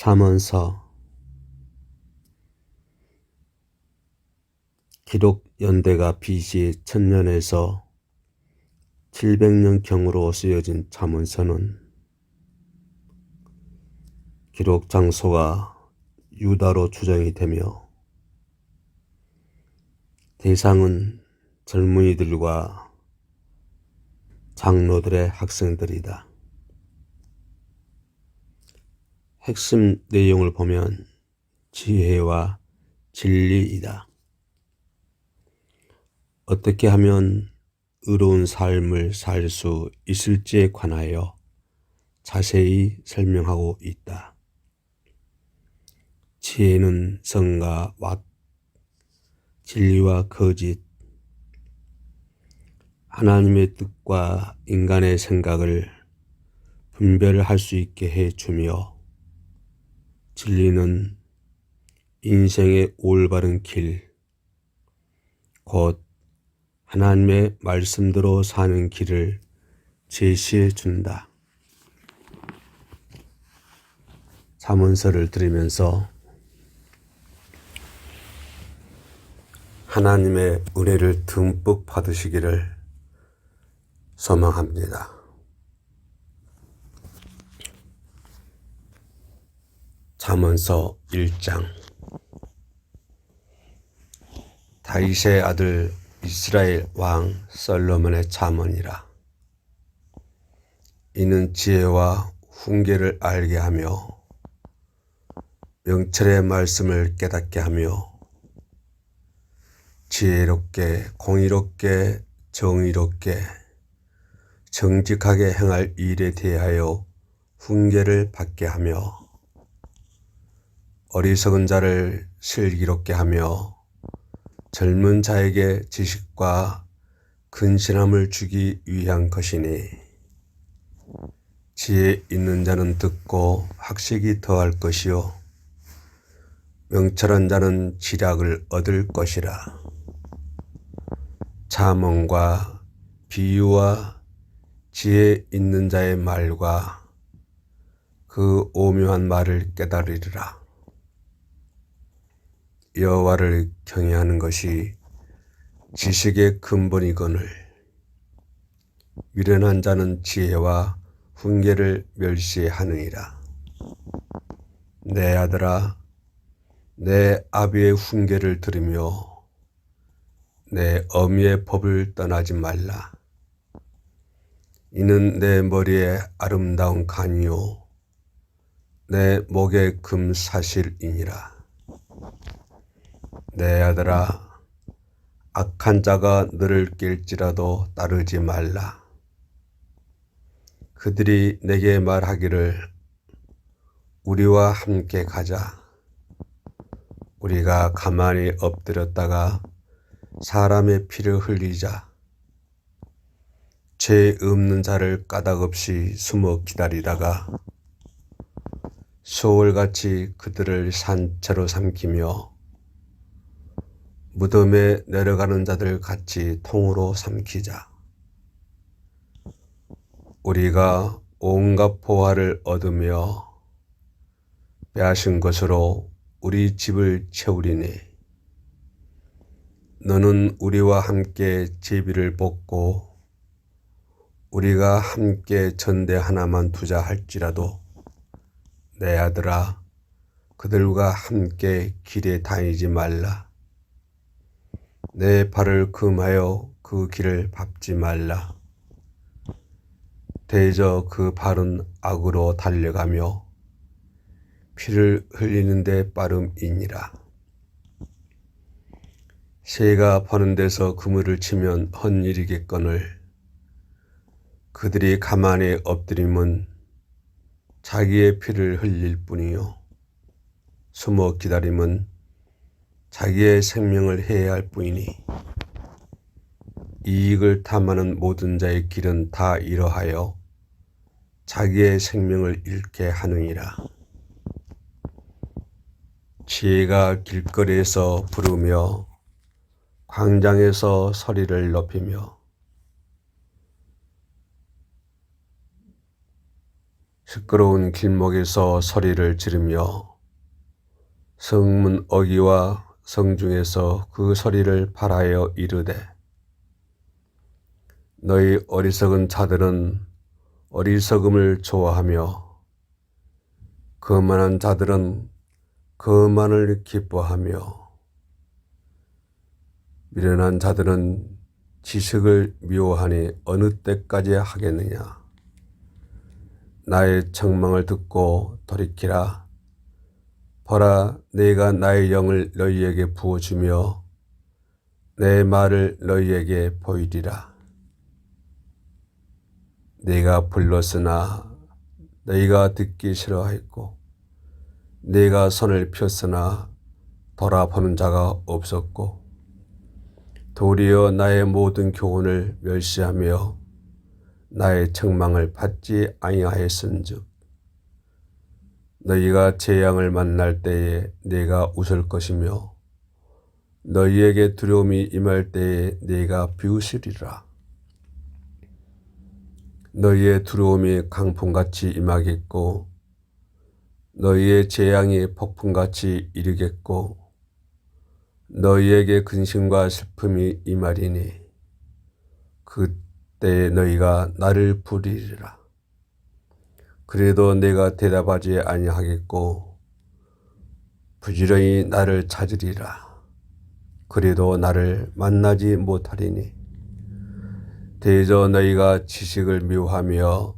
잠언서 기록 연대가 BC 1000년에서 700년경으로 쓰여진 잠언서는 기록 장소가 유다로 추정이 되며 대상은 젊은이들과 장로들의 학생들이다. 핵심 내용을 보면 지혜와 진리이다. 어떻게 하면 의로운 삶을 살 수 있을지에 관하여 자세히 설명하고 있다. 지혜는 성과 왓, 진리와 거짓, 하나님의 뜻과 인간의 생각을 분별할 수 있게 해주며, 진리는 인생의 올바른 길, 곧 하나님의 말씀대로 사는 길을 제시해 준다. 잠언서를 들으면서 하나님의 은혜를 듬뿍 받으시기를 소망합니다. 잠언서 1장. 다윗의 아들 이스라엘 왕 솔로몬의 잠언이라. 이는 지혜와 훈계를 알게 하며 명철의 말씀을 깨닫게 하며 지혜롭게 공의롭게 정의롭게 정직하게 행할 일에 대하여 훈계를 받게 하며 어리석은 자를 슬기롭게 하며 젊은 자에게 지식과 근신함을 주기 위한 것이니, 지혜 있는 자는 듣고 학식이 더할 것이요 명철한 자는 지략을 얻을 것이라. 잠언과 비유와 지혜 있는 자의 말과 그 오묘한 말을 깨달으리라. 여호와를 경외하는 것이 지식의 근본이거늘 미련한 자는 지혜와 훈계를 멸시하느니라. 내 아들아, 내 아비의 훈계를 들으며 내 어미의 법을 떠나지 말라. 이는 내 머리에 아름다운 간이요 내 목에 금사실이니라. 내 아들아, 악한 자가 너를 낄지라도 따르지 말라. 그들이 내게 말하기를 우리와 함께 가자. 우리가 가만히 엎드렸다가 사람의 피를 흘리자. 죄 없는 자를 까닭없이 숨어 기다리다가 소울같이 그들을 산채로 삼키며 무덤에 내려가는 자들 같이 통으로 삼키자. 우리가 온갖 보화를 얻으며 빼앗은 것으로 우리 집을 채우리니, 너는 우리와 함께 제비를 뽑고 우리가 함께 전대 하나만 두자 할지라도 내 아들아, 그들과 함께 길에 다니지 말라. 내 발을 금하여 그 길을 밟지 말라. 대저 그 발은 악으로 달려가며 피를 흘리는 데 빠름이니라. 새가 버는 데서 그물을 치면 헛일이겠거늘 그들이 가만히 엎드림은 자기의 피를 흘릴 뿐이요 숨어 기다림은 자기의 생명을 해할 뿐이니, 이익을 탐하는 모든 자의 길은 다 이러하여 자기의 생명을 잃게 하느니라. 지혜가 길거리에서 부르며 광장에서 소리를 높이며 시끄러운 길목에서 소리를 지르며 성문 어귀와 성중에서 그 소리를 발하여 이르되 너희 어리석은 자들은 어리석음을 좋아하며 거만한 자들은 거만을 기뻐하며 미련한 자들은 지식을 미워하니 어느 때까지 하겠느냐. 나의 책망을 듣고 돌이키라. 보라, 내가 나의 영을 너희에게 부어주며 내 말을 너희에게 보이리라. 내가 불렀으나 너희가 듣기 싫어했고 내가 손을 폈으나 돌아보는 자가 없었고 도리어 나의 모든 교훈을 멸시하며 나의 책망을 받지 아니하였은즉 너희가 재앙을 만날 때에 내가 웃을 것이며 너희에게 두려움이 임할 때에 내가 비웃으리라. 너희의 두려움이 강풍같이 임하겠고 너희의 재앙이 폭풍같이 이르겠고 너희에게 근심과 슬픔이 임하리니 그때에 너희가 나를 부르리라. 그래도 내가 대답하지 아니하겠고 부지런히 나를 찾으리라. 그래도 나를 만나지 못하리니 대저 너희가 지식을 미워하며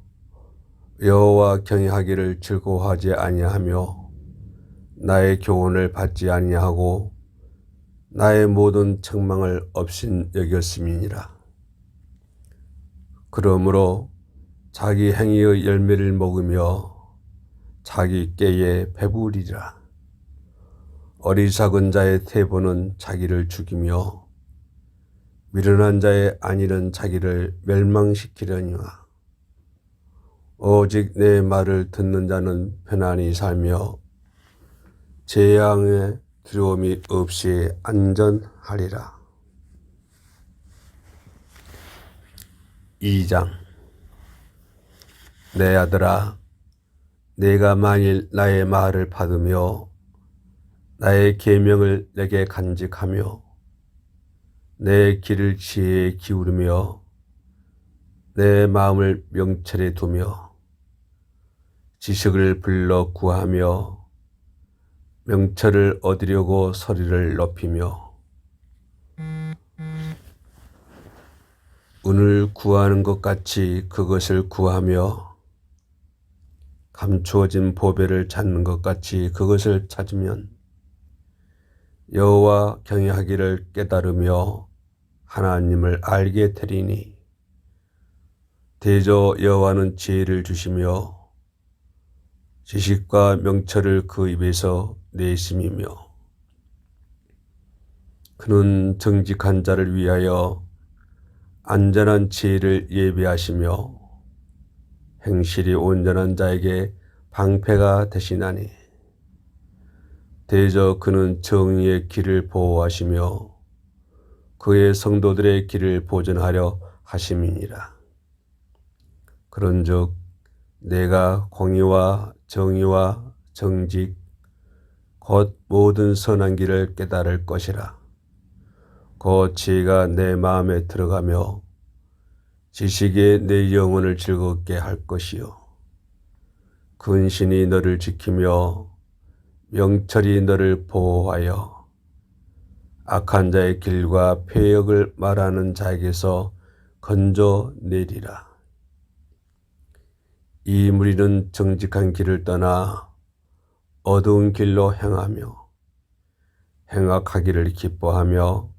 여호와 경외하기를 즐거워하지 아니하며 나의 교훈을 받지 아니하고 나의 모든 책망을 없인 여겼음이니라. 그러므로 자기 행위의 열매를 먹으며 자기 꾀에 배부리라. 어리석은 자의 태보는 자기를 죽이며 미련한 자의 안일은 자기를 멸망시키려니와 오직 내 말을 듣는 자는 편안히 살며 재앙의 두려움이 없이 안전하리라. 2장. 내 아들아, 내가 만일 나의 말을 받으며 나의 계명을 내게 간직하며 내 길을 지혜에 기울이며 내 마음을 명철에 두며 지식을 불러 구하며 명철을 얻으려고 소리를 높이며 운을 구하는 것 같이 그것을 구하며 감추어진 보배를 찾는 것 같이 그것을 찾으면 여호와 경외하기를 깨달으며 하나님을 알게 되리니 대저 여호와는 지혜를 주시며 지식과 명철을 그 입에서 내심이며 그는 정직한 자를 위하여 안전한 지혜를 예비하시며 행실이 온전한 자에게 방패가 되시나니 대저 그는 정의의 길을 보호하시며 그의 성도들의 길을 보전하려 하심이니라. 그런즉 내가 공의와 정의와 정직 곧 모든 선한 길을 깨달을 것이라. 곧 지혜가 내 마음에 들어가며 지식에 내 영혼을 즐겁게 할 것이요 근신이 너를 지키며 명철이 너를 보호하여 악한 자의 길과 패역을 말하는 자에게서 건져내리라. 이 무리는 정직한 길을 떠나 어두운 길로 행하며 행악하기를 기뻐하며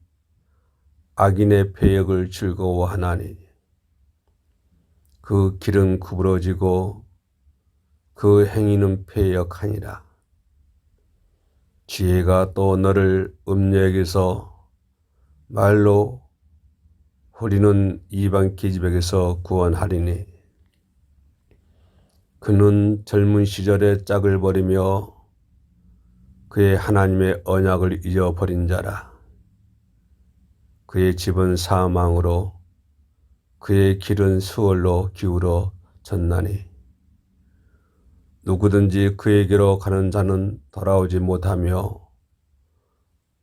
악인의 패역을 즐거워하나니 그 길은 구부러지고 그 행위는 패역하니라. 지혜가 또 너를 음녀에게서 말로 후리는 이방 계집에게서 구원하리니 그는 젊은 시절에 짝을 버리며 그의 하나님의 언약을 잊어버린 자라. 그의 집은 사망으로 그의 길은 수월로 기울어 졌나니 누구든지 그에게로 가는 자는 돌아오지 못하며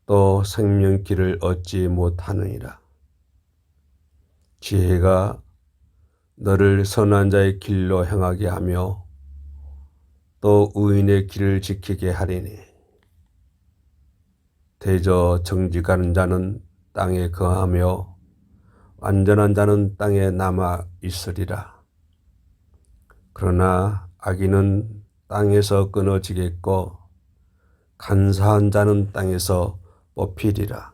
또 생명길을 얻지 못하느니라. 지혜가 너를 선한 자의 길로 행하게 하며 또 의인의 길을 지키게 하리니 대저 정직한 자는 땅에 거하며 완전한 자는 땅에 남아 있으리라. 그러나 악인은 땅에서 끊어지겠고 간사한 자는 땅에서 뽑히리라.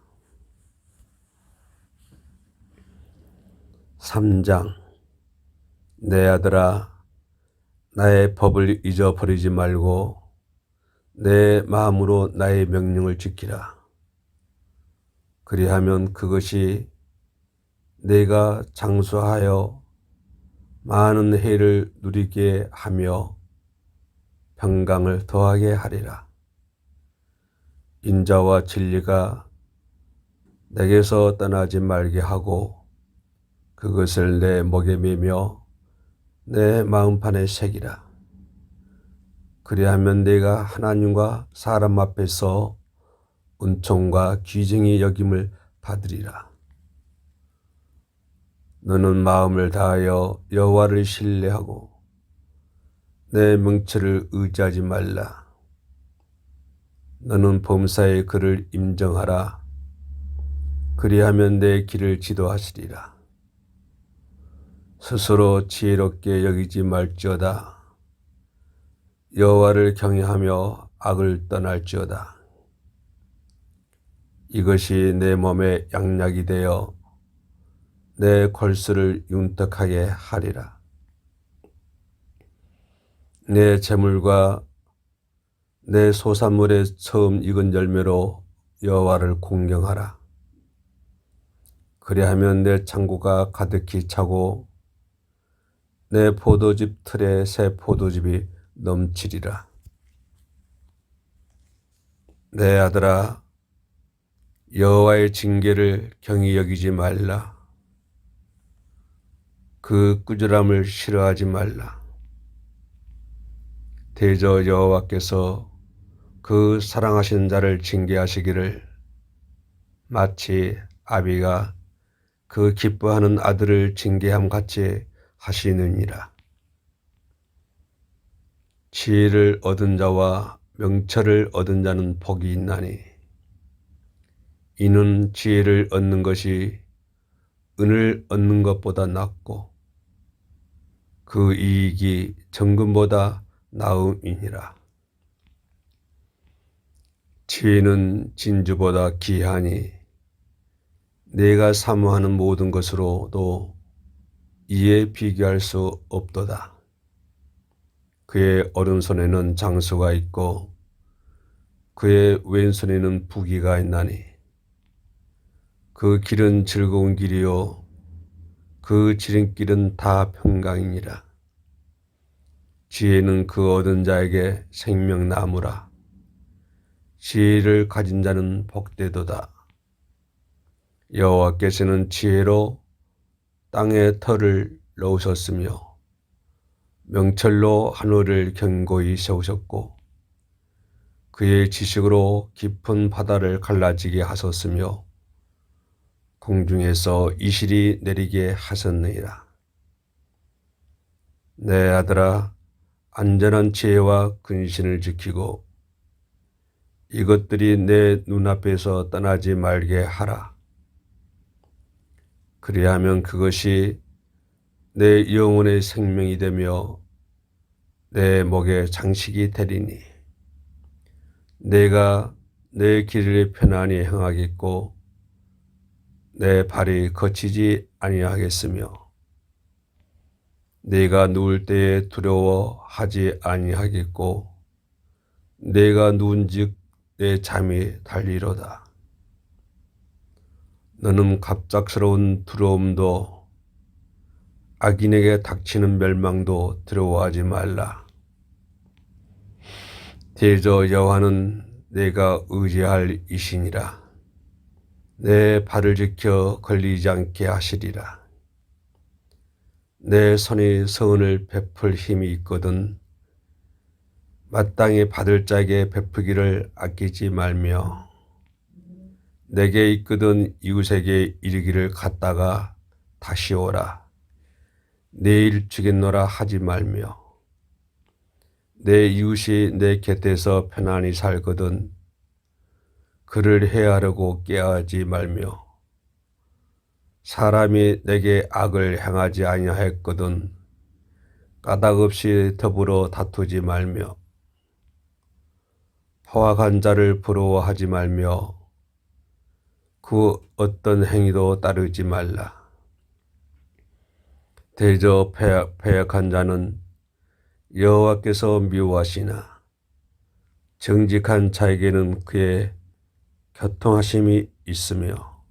3장. 내 아들아, 나의 법을 잊어버리지 말고 내 마음으로 나의 명령을 지키라. 그리하면 그것이 내가 장수하여 많은 해를 누리게 하며 평강을 더하게 하리라. 인자와 진리가 내게서 떠나지 말게 하고 그것을 내 목에 매며 내 마음판에 새기라. 그리하면 내가 하나님과 사람 앞에서 은총과 귀중히 여김을 받으리라. 너는 마음을 다하여 여호와를 신뢰하고 내 명철을 의지하지 말라. 너는 범사의 그를 임정하라. 그리하면 내 길을 지도하시리라. 스스로 지혜롭게 여기지 말지어다. 여호와를 경외하며 악을 떠날지어다. 이것이 내 몸에 양약이 되어 내 골수를 윤택하게 하리라. 내 재물과 내 소산물의 처음 익은 열매로 여호와를 공경하라. 그리하면 내 창고가 가득히 차고 내 포도즙 틀에 새 포도즙이 넘치리라. 내 아들아, 여호와의 징계를 경히 여기지 말라. 그 꾸지람을 싫어하지 말라. 대저 여호와께서 그 사랑하시는 자를 징계하시기를 마치 아비가 그 기뻐하는 아들을 징계함 같이 하시느니라. 지혜를 얻은 자와 명철을 얻은 자는 복이 있나니 이는 지혜를 얻는 것이 은을 얻는 것보다 낫고 그 이익이 정금보다 나음이니라. 지혜는 진주보다 귀하니 내가 사모하는 모든 것으로도 이에 비교할 수 없도다. 그의 오른손에는 장수가 있고 그의 왼손에는 부귀가 있나니 그 길은 즐거운 길이요 그 지름길은 다 평강이니라. 지혜는 그 얻은 자에게 생명나무라. 지혜를 가진 자는 복되도다. 여호와께서는 지혜로 땅에 터를 놓으셨으며 명철로 하늘을 견고히 세우셨고 그의 지식으로 깊은 바다를 갈라지게 하셨으며 공중에서 이슬이 내리게 하셨느니라. 내 아들아, 안전한 지혜와 근신을 지키고 이것들이 내 눈앞에서 떠나지 말게 하라. 그리하면 그것이 내 영혼의 생명이 되며 내 목의 장식이 되리니 내가 내 길을 편안히 행하겠고 내 발이 거치지 아니하겠으며 내가 누울 때에 두려워하지 아니하겠고 내가 누운즉 내 잠이 달리로다. 너는 갑작스러운 두려움도 악인에게 닥치는 멸망도 두려워하지 말라. 대저 여호와는 내가 의지할 이시니라. 내 발을 지켜 걸리지 않게 하시리라. 내 손이 선을 베풀 힘이 있거든 마땅히 받을 자에게 베푸기를 아끼지 말며 내게 있거든 이웃에게 이르기를 갔다가 다시 오라. 내일 주겠노라 하지 말며 내 이웃이 내 곁에서 편안히 살거든 그를 해하려고 꾀하지 말며 사람이 내게 악을 행하지 아니하였거든 까닭없이 더불어 다투지 말며 포악한 자를 부러워하지 말며 그 어떤 행위도 따르지 말라. 대저 패역한 자는 여호와께서 미워하시나 정직한 자에게는 그의 교통하심이 있으며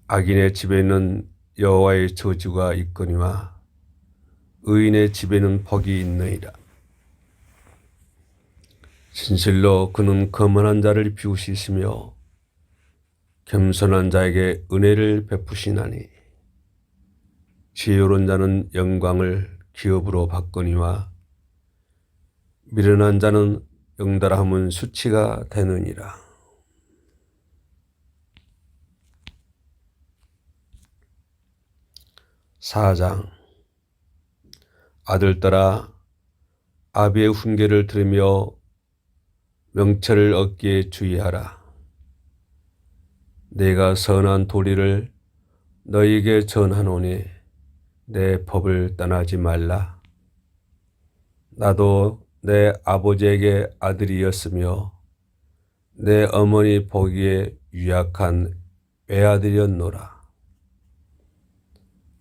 악인의 집에는 여호와의 저주가 있거니와 의인의 집에는 복이 있느니라. 진실로 그는 거만한 자를 비우시으며 겸손한 자에게 은혜를 베푸시나니 지혜로운 자는 영광을 기업으로 받거니와 미련한 자는 영달함은 수치가 되느니라. 사장 아들들아 아비의 훈계를 들으며 명철을 얻기에 주의하라. 내가 선한 도리를 너희에게 전하노니 내 법을 떠나지 말라. 나도 내 아버지에게 아들이었으며 내 어머니 보기에 유약한 외아들이었노라.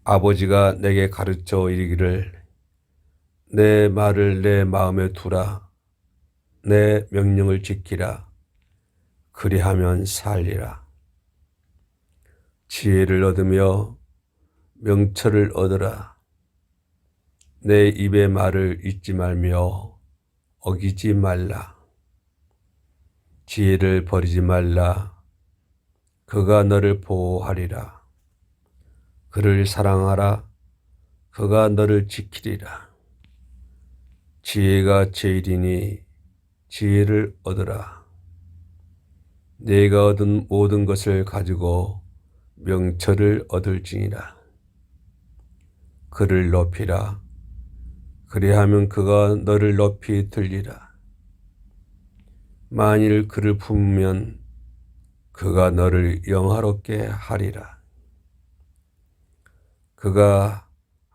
아버지가 내게 가르쳐 이르기를 내 말을 내 마음에 두라. 내 명령을 지키라. 그리하면 살리라. 지혜를 얻으며 명철을 얻으라. 내 입의 말을 잊지 말며 어기지 말라. 지혜를 버리지 말라. 그가 너를 보호하리라. 그를 사랑하라. 그가 너를 지키리라. 지혜가 제일이니 지혜를 얻으라. 네가 얻은 모든 것을 가지고 명철을 얻을지니라. 그를 높이라. 그리하면 그가 너를 높이 들리라. 만일 그를 품으면 그가 너를 영화롭게 하리라. 그가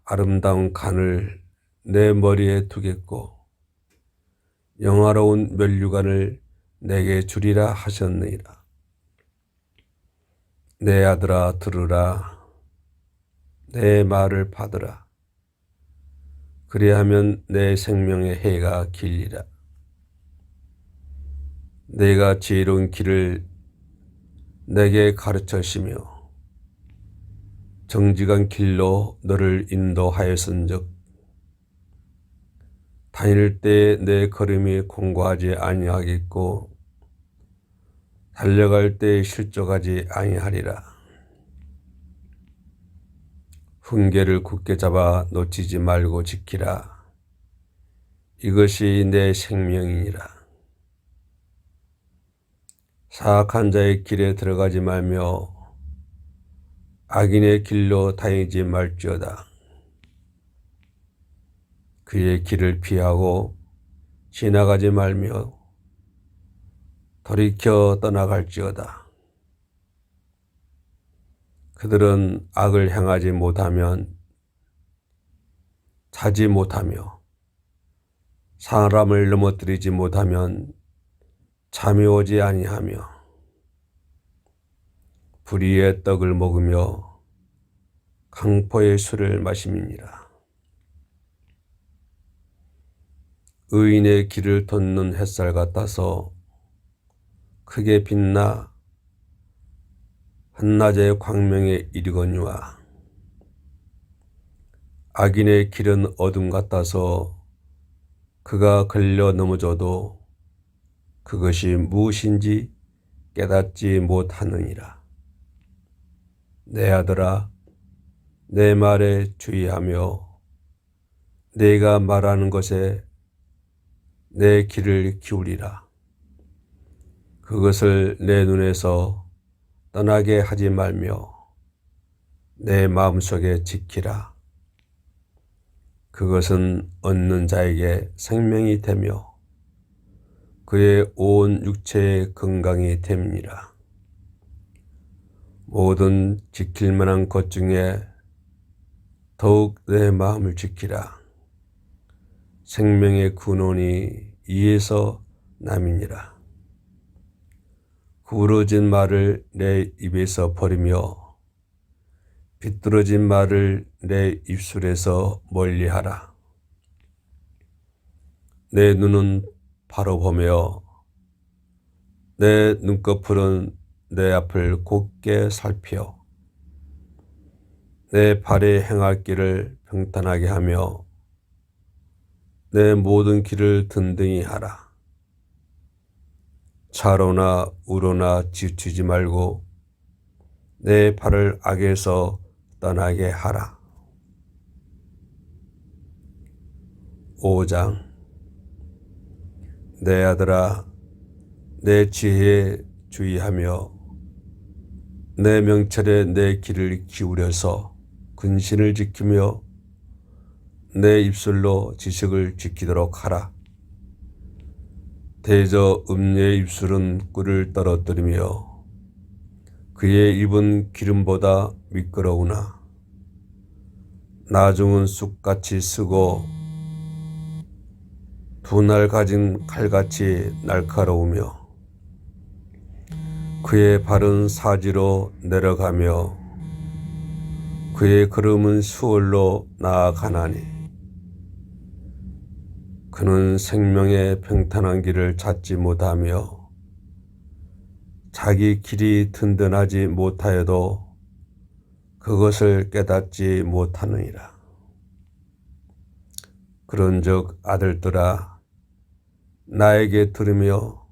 아름다운 간을 내 머리에 두겠고 영화로운 면류관을 내게 주리라 하셨느니라. 내 아들아 들으라. 내 말을 받으라. 그리하면 내 생명의 해가 길리라. 내가 지혜로운 길을 내게 가르쳤으며 정직한 길로 너를 인도하였은즉 다닐 때 내 걸음이 공고하지 아니하겠고 달려갈 때 실족하지 아니하리라. 훈계를 굳게 잡아 놓치지 말고 지키라. 이것이 내 생명이니라. 사악한 자의 길에 들어가지 말며 악인의 길로 다니지 말지어다. 그의 길을 피하고 지나가지 말며 돌이켜 떠나갈지어다. 그들은 악을 행하지 못하면 자지 못하며 사람을 넘어뜨리지 못하면 잠이 오지 아니하며 불의의 떡을 먹으며 강포의 술을 마심이니라. 의인의 길을 돋는 햇살 같아서 크게 빛나 한낮의 광명에 이르거니와 악인의 길은 어둠 같아서 그가 걸려 넘어져도 그것이 무엇인지 깨닫지 못하느니라. 내 아들아, 내 말에 주의하며 내가 말하는 것에 내 귀를 기울이라. 그것을 내 눈에서 떠나게 하지 말며 내 마음속에 지키라. 그것은 얻는 자에게 생명이 되며 그의 온 육체의 건강이 됨이니라. 모든 지킬 만한 것 중에 더욱 내 마음을 지키라. 생명의 근원이 이에서 남이니라. 구부러진 말을 내 입에서 버리며 비뚤어진 말을 내 입술에서 멀리하라. 내 눈은 바로 보며 내 눈꺼풀은 내 앞을 곧게 살펴 내 발에 행할 길을 평탄하게 하며 내 모든 길을 든든히 하라. 차로나 우로나 지치지 말고 내 발을 악에서 떠나게 하라. 5장. 내 아들아, 내 지혜에 주의하며 내 명철에 내 귀를 기울여서 근신을 지키며 내 입술로 지식을 지키도록 하라. 대저 음녀의 입술은 꿀을 떨어뜨리며 그의 입은 기름보다 미끄러우나 나중은 쑥같이 쓰고 두 날 가진 칼같이 날카로우며 그의 발은 사지로 내려가며 그의 걸음은 수월로 나아가나니 그는 생명의 평탄한 길을 찾지 못하며 자기 길이 든든하지 못하여도 그것을 깨닫지 못하느니라. 그런즉 아들들아, 나에게 들으며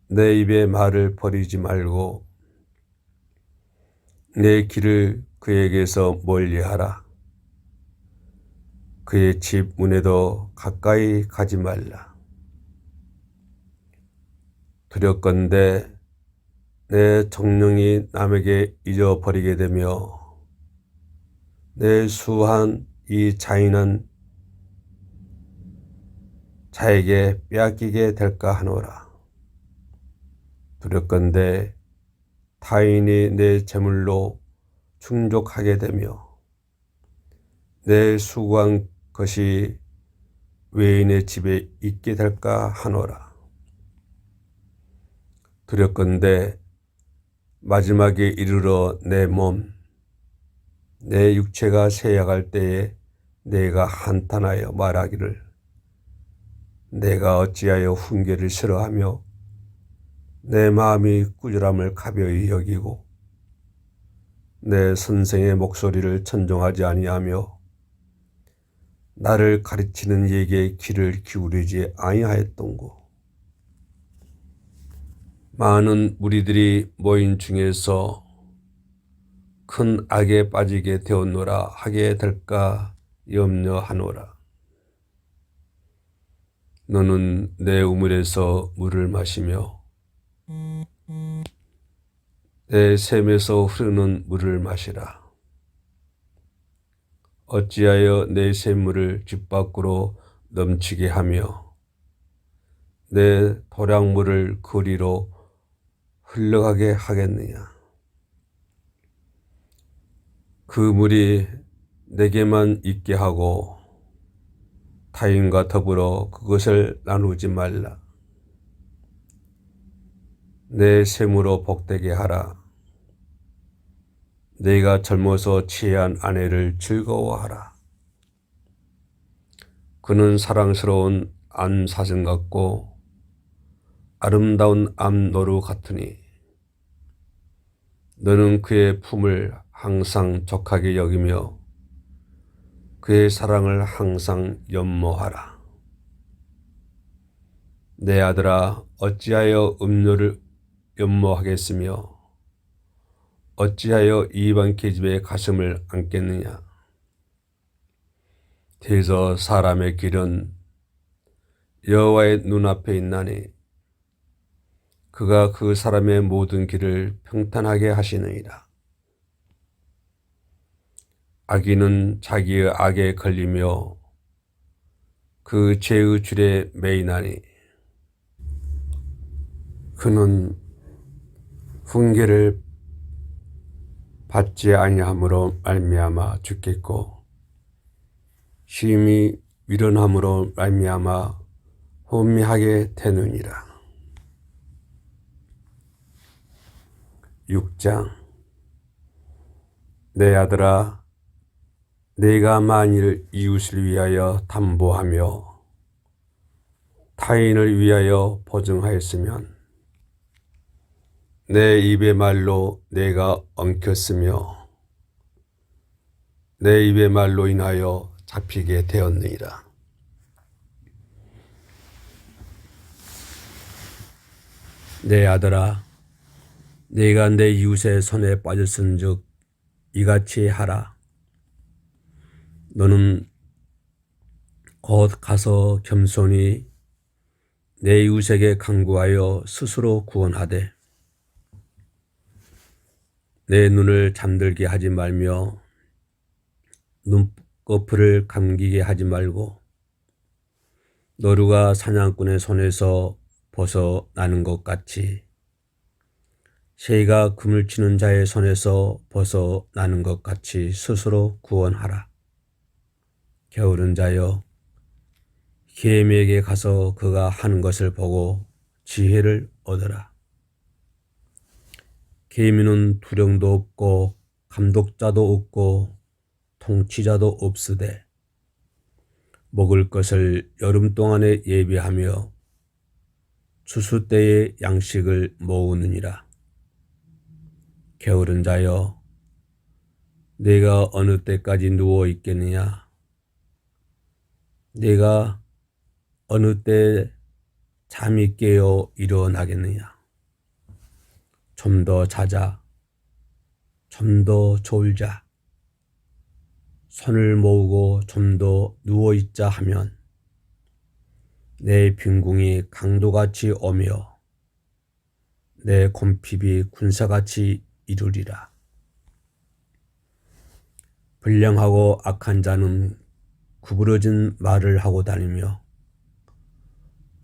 내 입의 말을 버리지 말고 내 길을 그에게서 멀리하라. 그의 집 문에도 가까이 가지 말라. 두렵건대 내 정령이 남에게 잊어버리게 되며 내 수한 이 잔인한 자에게 빼앗기게 될까 하노라. 두렵건대 타인이 내 재물로 충족하게 되며 내 수고한 것이 외인의 집에 있게 될까 하노라. 두렵건대 마지막에 이르러 내 몸, 내 육체가 쇠약할 때에 내가 한탄하여 말하기를 내가 어찌하여 훈계를 싫어하며 내 마음이 꾸지람을 가벼이 여기고 내 선생의 목소리를 천종하지 아니하며 나를 가르치는 이에게 귀를 기울이지 아니하였던고. 많은 무리들이 모인 중에서 큰 악에 빠지게 되었노라 하게 될까 염려하노라. 너는 내 우물에서 물을 마시며 내 샘에서 흐르는 물을 마시라. 어찌하여 내 샘물을 집 밖으로 넘치게 하며 내 도량물을 거리로 흘러가게 하겠느냐. 그 물이 내게만 있게 하고 타인과 더불어 그것을 나누지 말라. 내 샘으로 복되게 하라. 내가 젊어서 취한 아내를 즐거워하라. 그는 사랑스러운 암사슴 같고 아름다운 암노루 같으니 너는 그의 품을 항상 족하게 여기며 그의 사랑을 항상 연모하라. 내 아들아, 어찌하여 음료를 연모하겠으며 어찌하여 이방 계집의 가슴을 안겠느냐. 대저 사람의 길은 여호와의 눈앞에 있나니 그가 그 사람의 모든 길을 평탄하게 하시느니라. 악인은 자기의 악에 걸리며 그 죄의 줄에 매이나니 그는 훈계를 받지 아니함으로 말미암아 죽겠고 심히 미련함으로 말미암아 혼미하게 되느니라. 6장. 내 아들아, 내가 만일 이웃을 위하여 담보하며 타인을 위하여 보증하였으면 내 입의 말로 내가 엉켰으며 내 입의 말로 인하여 잡히게 되었느니라. 내 아들아, 내가 내 이웃의 손에 빠졌은즉 이같이 하라. 너는 곧 가서 겸손히 내 이웃에게 간구하여 스스로 구원하되 내 눈을 잠들게 하지 말며 눈꺼풀을 감기게 하지 말고 노루가 사냥꾼의 손에서 벗어나는 것 같이 새가 그물 치는 자의 손에서 벗어나는 것 같이 스스로 구원하라. 게으른 자여, 계미에게 가서 그가 하는 것을 보고 지혜를 얻어라. 계미는 두령도 없고 감독자도 없고 통치자도 없으되 먹을 것을 여름 동안에 예비하며 추수 때에 양식을 모으느니라. 게으른 자여, 내가 어느 때까지 누워 있겠느냐? 내가 어느 때 잠이 깨어 일어나겠느냐? 좀 더 자자, 좀 더 졸자, 손을 모으고 좀 더 누워 있자 하면 내 빈궁이 강도같이 오며 내 곰핍이 군사같이 이루리라. 불량하고 악한 자는 구부러진 말을 하고 다니며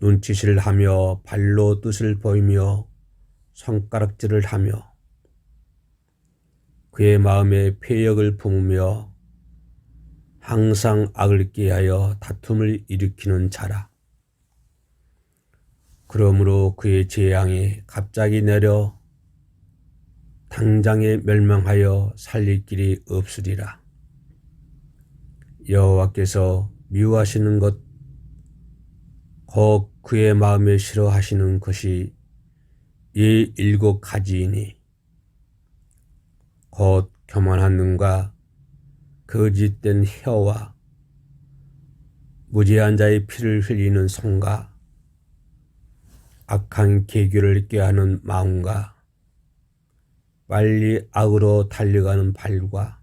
눈짓을 하며 발로 뜻을 보이며 손가락질을 하며 그의 마음에 패역을 품으며 항상 악을 꾀하여 다툼을 일으키는 자라. 그러므로 그의 재앙이 갑자기 내려 당장에 멸망하여 살릴 길이 없으리라. 여호와께서 미워하시는 것 곧 그의 마음에 싫어하시는 것이 이 7가지이니 곧 교만한 눈과 거짓된 혀와 무지한 자의 피를 흘리는 손과 악한 계교를 꾀하는 마음과 빨리 악으로 달려가는 발과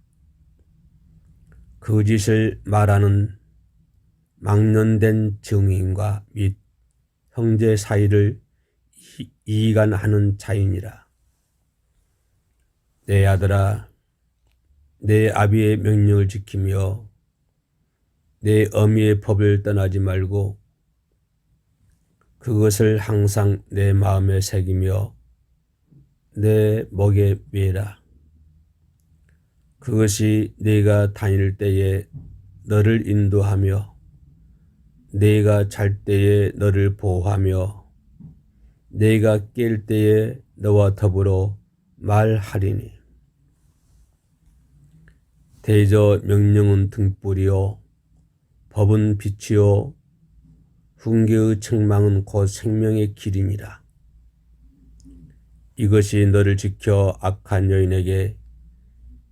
거짓을 말하는 망령된 증인과 및 형제 사이를 이간하는 자이니라. 내 아들아, 내 아비의 명령을 지키며 내 어미의 법을 떠나지 말고 그것을 항상 내 마음에 새기며 내 목에 매라. 그것이 네가 다닐 때에 너를 인도하며 네가 잘 때에 너를 보호하며 네가 깰 때에 너와 더불어 말하리니. 대저 명령은 등불이요 법은 빛이요 훈계의 책망은 곧 생명의 길이니라. 이것이 너를 지켜 악한 여인에게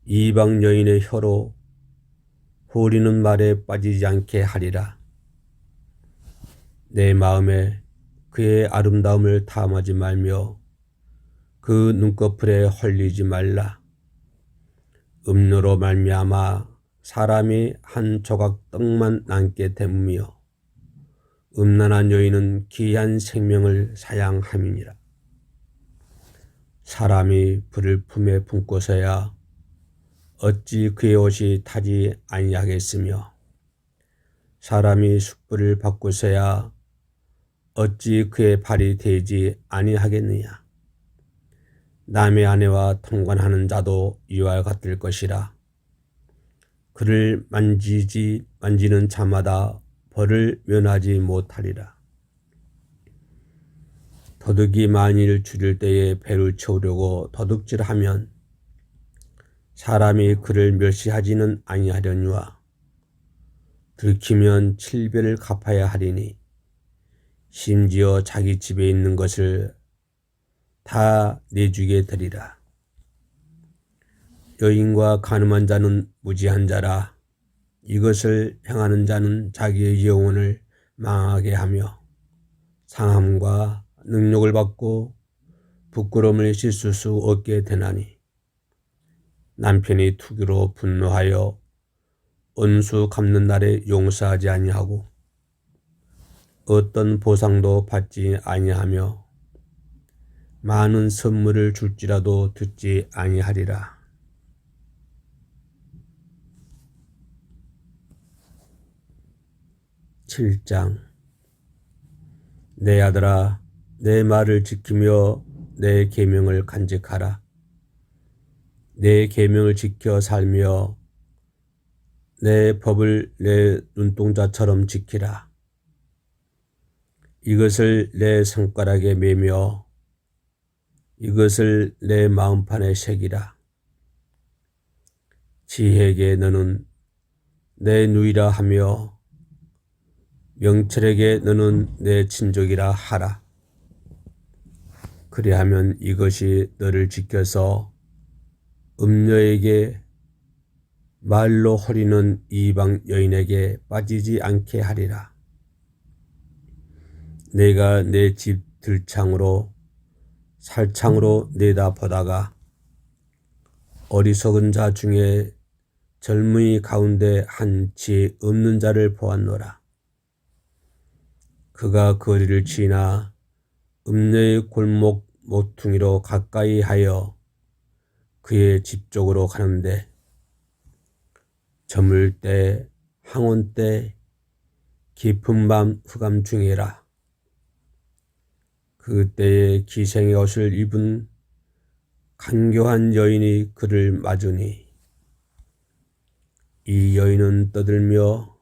이방 여인의 혀로 호리는 말에 빠지지 않게 하리라. 내 마음에 그의 아름다움을 탐하지 말며 그 눈꺼풀에 홀리지 말라. 음료로 말미암아 사람이 한 조각 떡만 남게 되며 음란한 여인은 귀한 생명을 사양함이니라. 사람이 불을 품에 품고서야 어찌 그의 옷이 타지 아니하겠으며 사람이 숯불을 받고서야 어찌 그의 발이 되지 아니하겠느냐. 남의 아내와 통관하는 자도 이와 같을 것이라. 그를 만지는 자마다 벌을 면하지 못하리라. 도둑이 만일 줄일 때에 배를 채우려고 도둑질하면 사람이 그를 멸시하지는 아니하려니와 들키면 7배를 갚아야 하리니 심지어 자기 집에 있는 것을 다 내주게 되리라. 여인과 간음한 자는 무지한 자라. 이것을 행하는 자는 자기의 영혼을 망하게 하며 상함과 능욕을 받고 부끄러움을 씻을 수 없게 되나니 남편이 투기로 분노하여 은수 갚는 날에 용서하지 아니하고 어떤 보상도 받지 아니하며 많은 선물을 줄지라도 듣지 아니하리라. 7장. 내 아들아, 내 말을 지키며 내 계명을 간직하라. 내 계명을 지켜 살며 내 법을 내 눈동자처럼 지키라. 이것을 내 손가락에 매며 이것을 내 마음판에 새기라. 지혜에게 너는 내 누이라 하며 명철에게 너는 내 친족이라 하라. 그리하면 이것이 너를 지켜서 음녀에게 말로 허리는 이방 여인에게 빠지지 않게 하리라. 내가 내 집 들창으로 살창으로 내다보다가 어리석은 자 중에 젊은이 가운데 한 지혜 없는 자를 보았노라. 그가 거리를 지나 음녀의 골목 모퉁이로 가까이 하여 그의 집 쪽으로 가는데 저물 때 항온 때 깊은 밤 흑암 중이라. 그때에 기생의 옷을 입은 간교한 여인이 그를 맞으니 이 여인은 떠들며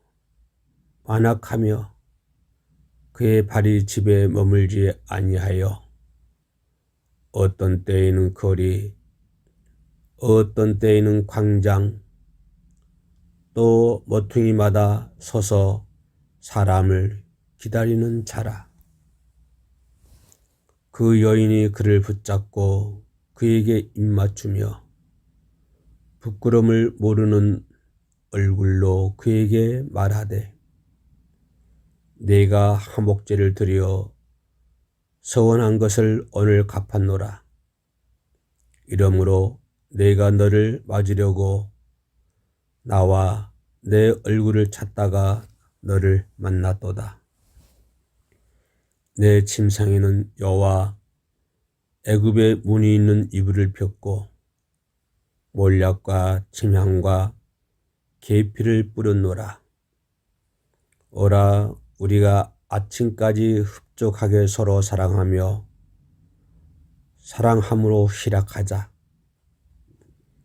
완악하며 그의 발이 집에 머물지 아니하여 어떤 때에는 거리 어떤 때에는 광장 또 모퉁이마다 서서 사람을 기다리는 자라. 그 여인이 그를 붙잡고 그에게 입맞추며 부끄러움을 모르는 얼굴로 그에게 말하되 내가 화목제를 드려 서원한 것을 오늘 갚았노라. 이러므로 내가 너를 맞으려고 나와 내 얼굴을 찾다가 너를 만났도다. 내 침상에는 여와 애굽의 문이 있는 이불을 폈고 몰약과 침향과 계피를 뿌렸노라. 오라 우리가 아침까지 흡족하게 서로 사랑하며 사랑함으로 희락하자.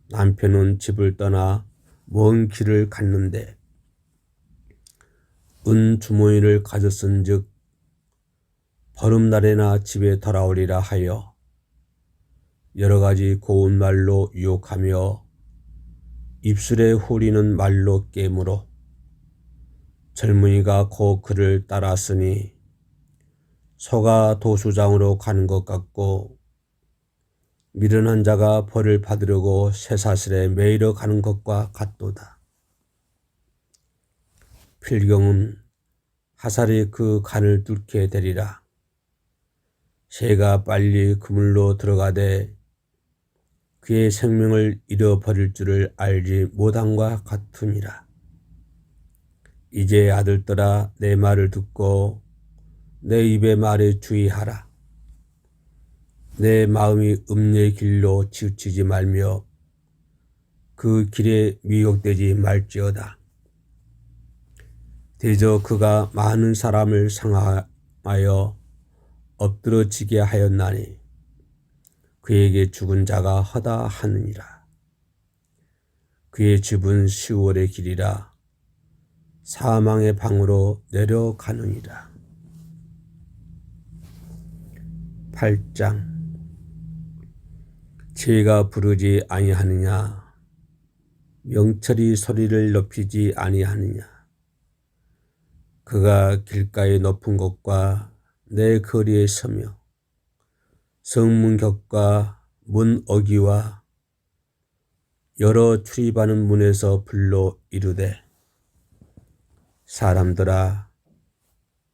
남편은 집을 떠나 먼 길을 갔는데 은 주머니를 가졌은즉 보름날에나 집에 돌아오리라 하여 여러 가지 고운 말로 유혹하며 입술에 후리는 말로 깨물어 젊은이가 곧 그를 따랐으니 소가 도수장으로 가는 것 같고 미련한 자가 벌을 받으려고 쇠사슬에 매이러 가는 것과 같도다. 필경은 화살이 그 간을 뚫게 되리라. 새가 빨리 그물로 들어가되 그의 생명을 잃어버릴 줄을 알지 못함과 같음이라. 이제 아들들아 내 말을 듣고 내 입의 말에 주의하라. 내 마음이 음녀의 길로 치우치지 말며 그 길에 미혹되지 말지어다. 대저 그가 많은 사람을 상하여 엎드러지게 하였나니 그에게 죽은 자가 허다 하느니라. 그의 집은 시월의 길이라 사망의 방으로 내려가느니라. 8장. 지혜가 부르지 아니하느냐? 명철이 소리를 높이지 아니하느냐? 그가 길가의 높은 곳과 내 거리에 서며 성문 곁과 문 어귀와 여러 출입하는 문에서 불러 이르되 사람들아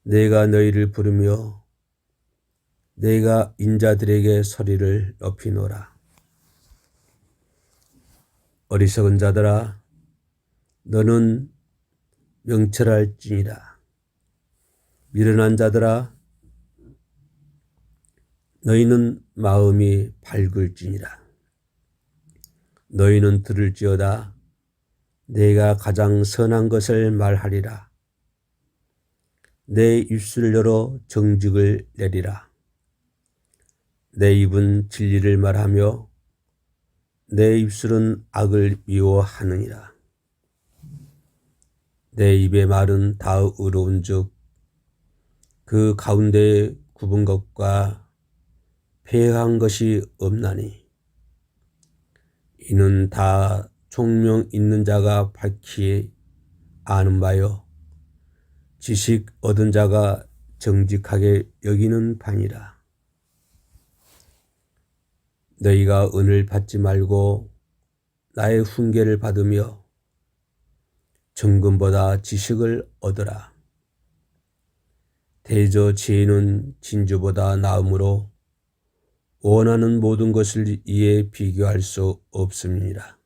내가 너희를 부르며 내가 인자들에게 소리를 높이노라. 어리석은 자들아 너는 명철할지니라. 미련한 자들아 너희는 마음이 밝을지니라. 너희는 들을지어다. 내가 가장 선한 것을 말하리라. 내 입술을 열어 정직을 내리라. 내 입은 진리를 말하며 내 입술은 악을 미워하느니라. 내 입의 말은 다 의로운즉 그 가운데에 굽은 것과 폐허한 것이 없나니 이는 다 총명 있는 자가 밝히 아는 바요 지식 얻은 자가 정직하게 여기는 바니라. 너희가 은을 받지 말고 나의 훈계를 받으며 정금보다 지식을 얻으라. 대저 지혜는 진주보다 나음으로 원하는 모든 것을 이에 비교할 수 없음이니라.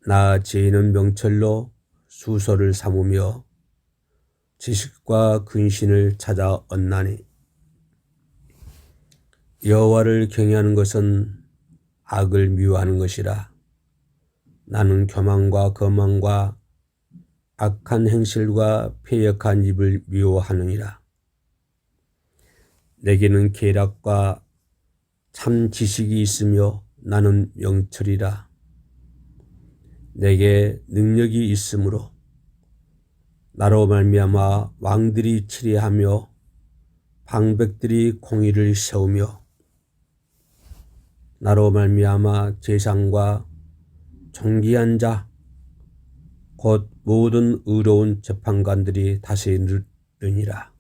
나 지혜는 명철로 수소를 삼으며 지식과 근신을 찾아 얻나니 여호와를 경외하는 것은 악을 미워하는 것이라. 나는 교만과 거만과 악한 행실과 패역한 입을 미워하느니라. 내게는 계략과 참 지식이 있으며 나는 명철이라. 내게 능력이 있으므로 나로 말미암아 왕들이 치리하며 방백들이 공의를 세우며 나로 말미암아 제상과 존귀한 자 곧 모든 의로운 재판관들이 다스리느니라.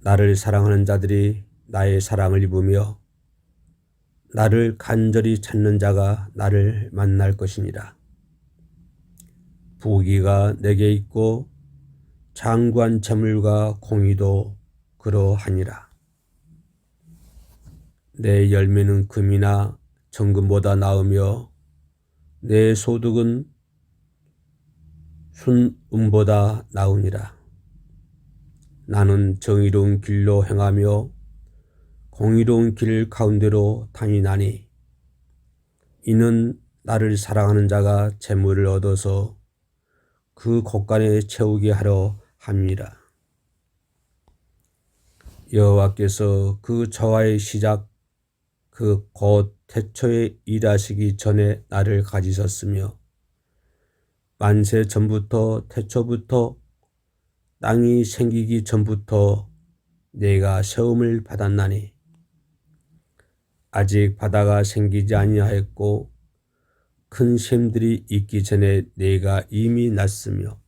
나를 사랑하는 자들이 나의 사랑을 입으며 나를 간절히 찾는 자가 나를 만날 것이니라. 부귀가 내게 있고 장구한 재물과 공의도 그러하니라. 내 열매는 금이나 정금보다 나으며 내 소득은 순금보다 나으니라. 나는 정의로운 길로 행하며 공의로운 길 가운데로 다니나니 이는 나를 사랑하는 자가 재물을 얻어서 그 곳간에 채우게 하려 함이라. 여호와께서 그 저와의 시작 그 곧 태초에 일하시기 전에 나를 가지셨으며 만세 전부터 태초부터 땅이 생기기 전부터 내가 세움을 받았나니 아직 바다가 생기지 아니하였고 큰 샘들이 있기 전에 내가 이미 났으며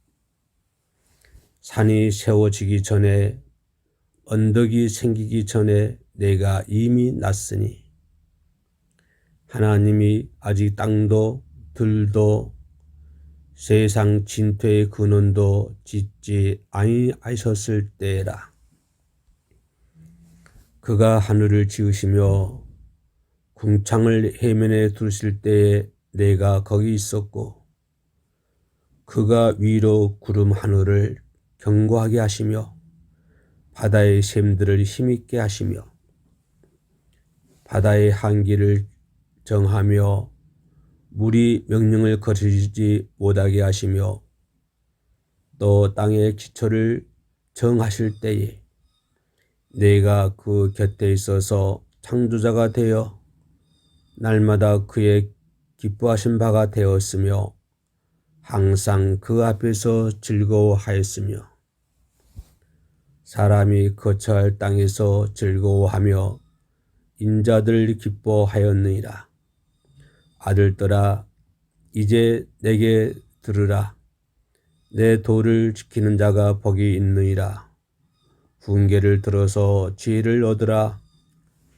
산이 세워지기 전에 언덕이 생기기 전에 내가 이미 났으니 하나님이 아직 땅도 들도 세상 진토의 근원도 짓지 아니하셨을 때라. 그가 하늘을 지으시며 궁창을 해면에 두실 때에 내가 거기 있었고 그가 위로 구름 하늘을 견고하게 하시며 바다의 샘들을 힘있게 하시며 바다의 한기를 정하며 물이 명령을 거스르지 못하게 하시며 또 땅의 기초를 정하실 때에 내가 그 곁에 있어서 창조자가 되어 날마다 그의 기뻐하신 바가 되었으며 항상 그 앞에서 즐거워하였으며 사람이 거처할 땅에서 즐거워하며 인자들 기뻐하였느니라. 아들들아 이제 내게 들으라. 내 도를 지키는 자가 복이 있느니라. 훈계를 들어서 지혜를 얻으라.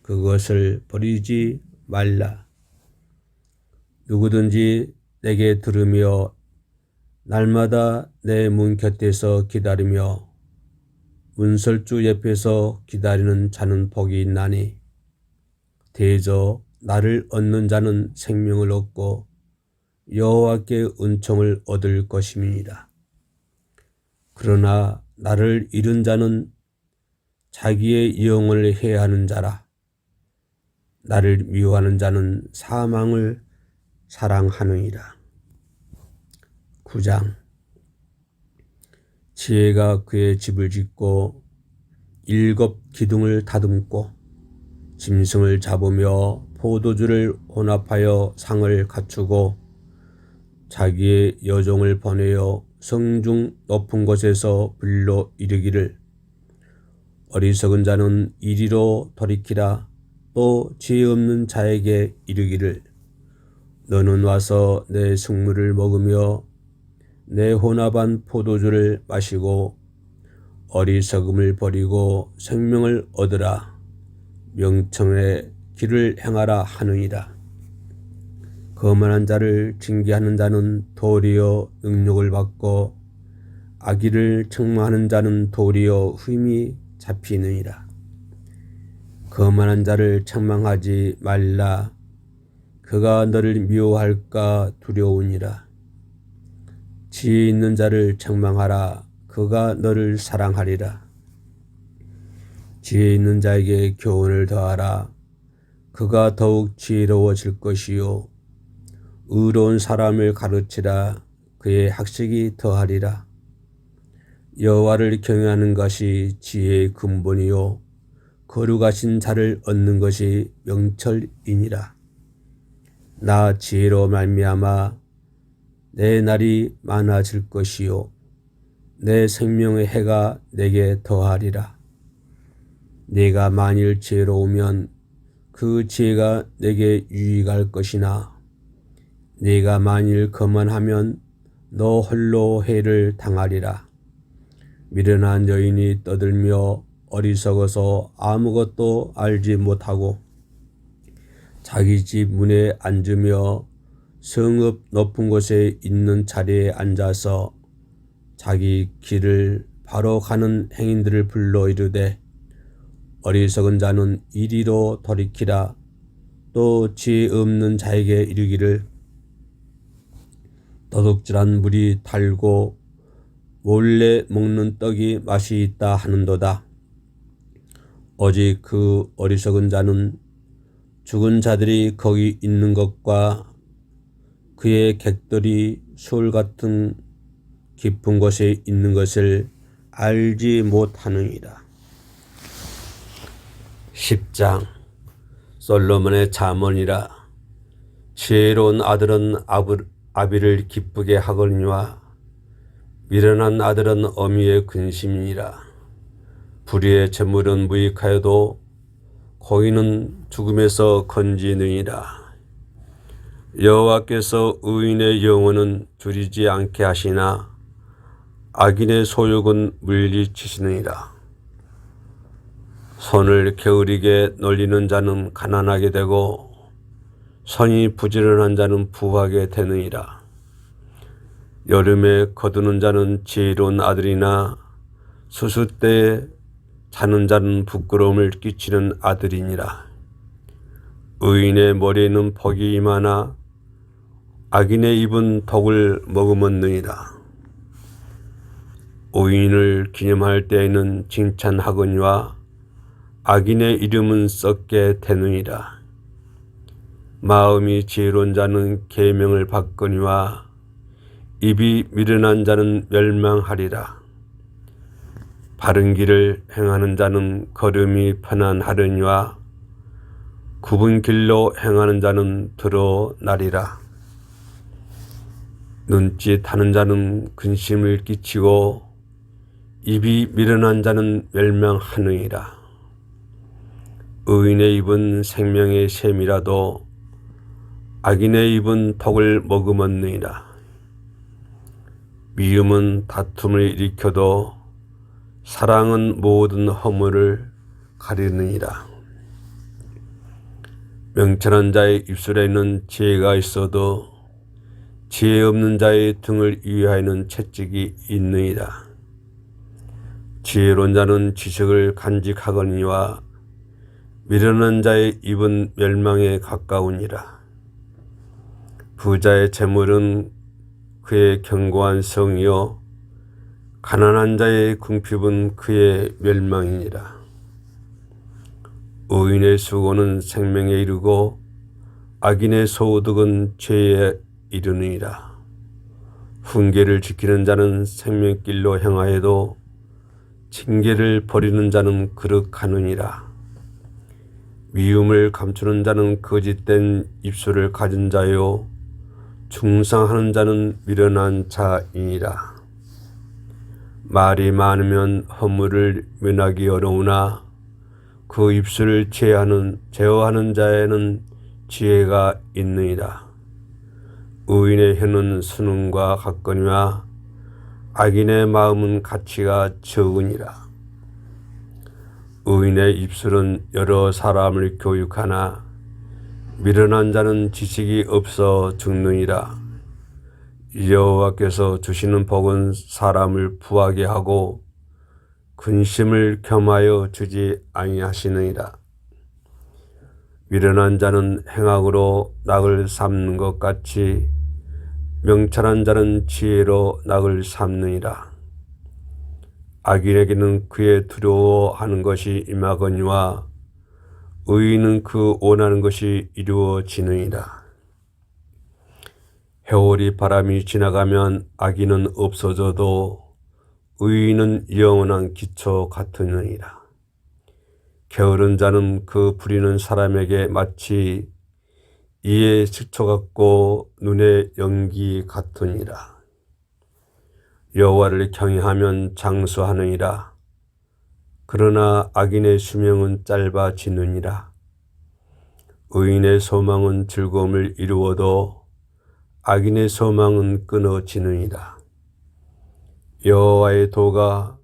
그것을 버리지 말라. 누구든지 내게 들으며 날마다 내 문 곁에서 기다리며 문설주 옆에서 기다리는 자는 복이 있나니 대저 나를 얻는 자는 생명을 얻고 여호와께 은총을 얻을 것임이니라. 그러나 나를 잃은 자는 자기의 영을 해하는 자라. 나를 미워하는 자는 사망을 사랑하느니라. 9장. 지혜가 그의 집을 짓고 7 기둥을 다듬고 짐승을 잡으며 포도주를 혼합하여 상을 갖추고 자기의 여종을 보내어 성중 높은 곳에서 불러 이르기를 어리석은 자는 이리로 돌이키라. 또 지혜 없는 자에게 이르기를 너는 와서 내 식물을 먹으며 내 혼합한 포도주를 마시고 어리석음을 버리고 생명을 얻으라. 명철의 길을 행하라 하느니라. 거만한 자를 징계하는 자는 도리어 능력을 받고 악의를 책망하는 자는 도리어 흠이 잡히느니라. 거만한 자를 책망하지 말라. 그가 너를 미워할까 두려우니라. 지혜 있는 자를 책망하라. 그가 너를 사랑하리라. 지혜 있는 자에게 교훈을 더하라. 그가 더욱 지혜로워질 것이요 의로운 사람을 가르치라. 그의 학식이 더하리라. 여호와를 경외하는 것이 지혜의 근본이요 거룩하신 자를 얻는 것이 명철이니라. 나 지혜로 말미암아 내 날이 많아질 것이요 내 생명의 해가 내게 더하리라. 내가 만일 지혜로우면 그 지혜가 내게 유익할 것이나 네가 만일 거만하면 너 홀로 해를 당하리라. 미련한 여인이 떠들며 어리석어서 아무것도 알지 못하고 자기 집 문에 앉으며 성읍 높은 곳에 있는 자리에 앉아서 자기 길을 바로 가는 행인들을 불러 이르되 어리석은 자는 이리로 돌이키라. 또 지혜 없는 자에게 이르기를 도둑질한 물이 달고 몰래 먹는 떡이 맛이 있다 하는도다. 오직 그 어리석은 자는 죽은 자들이 거기 있는 것과 그의 객들이 수월 같은 깊은 곳에 있는 것을 알지 못하느니라. 10장. 솔로몬의 잠언이라. 지혜로운 아들은 아비를 기쁘게 하거니와 미련한 아들은 어미의 근심이니라. 불의의 재물은 무익하여도 고의는 죽음에서 건지느니라. 여호와께서 의인의 영혼은 줄이지 않게 하시나 악인의 소욕은 물리치시느니라. 손을 게으르게 놀리는 자는 가난하게 되고 손이 부지런한 자는 부하게 되느니라. 여름에 거두는 자는 지혜로운 아들이나 수수 때에 자는 자는 부끄러움을 끼치는 아들이니라. 의인의 머리에는 복이 임하나 악인의 입은 독을 머금었느니라. 오인을 기념할 때에는 칭찬하거니와 악인의 이름은 썩게 되느니라. 마음이 지혜로운 자는 계명을 받거니와 입이 미련한 자는 멸망하리라. 바른 길을 행하는 자는 걸음이 편안하려니와 굽은 길로 행하는 자는 드러나리라. 눈짓하는 자는 근심을 끼치고 입이 미련한 자는 멸망하느니라. 의인의 입은 생명의 샘이라도 악인의 입은 독을 머금었느니라. 미움은 다툼을 일으켜도 사랑은 모든 허물을 가리느니라. 명철한 자의 입술에는 지혜가 있어도 지혜 없는 자의 등을 위하여는 채찍이 있느니라. 지혜로운 자는 지식을 간직하거니와 미련한 자의 입은 멸망에 가까우니라. 부자의 재물은 그의 견고한 성이요 가난한 자의 궁핍은 그의 멸망이니라. 의인의 수고는 생명에 이르고 악인의 소득은 죄에 이르느니라. 훈계를 지키는 자는 생명길로 행하여도 징계를 버리는 자는 그릇하느니라. 미움을 감추는 자는 거짓된 입술을 가진 자요 중상하는 자는 미련한 자이니라. 말이 많으면 허물을 면하기 어려우나 그 입술을 제어하는 자에는 지혜가 있느니라. 의인의 혀는 수능과 같거니와 악인의 마음은 가치가 적으니라. 의인의 입술은 여러 사람을 교육하나 미련한 자는 지식이 없어 죽느니라. 여호와께서 주시는 복은 사람을 부하게 하고 근심을 겸하여 주지 아니하시느니라. 미련한 자는 행악으로 낙을 삼는 것 같이 명철한 자는 지혜로 낙을 삼느니라. 악인에게는 그의 두려워하는 것이 임하거니와 의인은 그 원하는 것이 이루어지느니라. 해오리 바람이 지나가면 악인은 없어져도 의인은 영원한 기초 같으니라. 게으른 자는 그 부리는 사람에게 마치 이에 식초 같고 눈의 연기 같으니라. 여호와를 경외하면 장수하느니라. 그러나 악인의 수명은 짧아지느니라. 의인의 소망은 즐거움을 이루어도 악인의 소망은 끊어지느니라. 여호와의 도가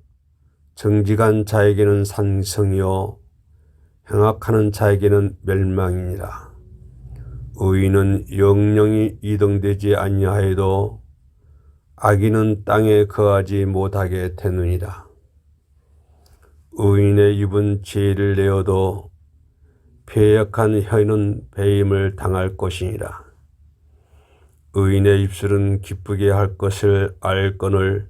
정직한 자에게는 산성이요 행악하는 자에게는 멸망이니라. 의인은 영영이 이동되지 아니하여도 악인은 땅에 거하지 못하게 되느니라. 의인의 입은 지혜를 내어도 패역한 혀는 배임을 당할 것이니라. 의인의 입술은 기쁘게 할 것을 알거늘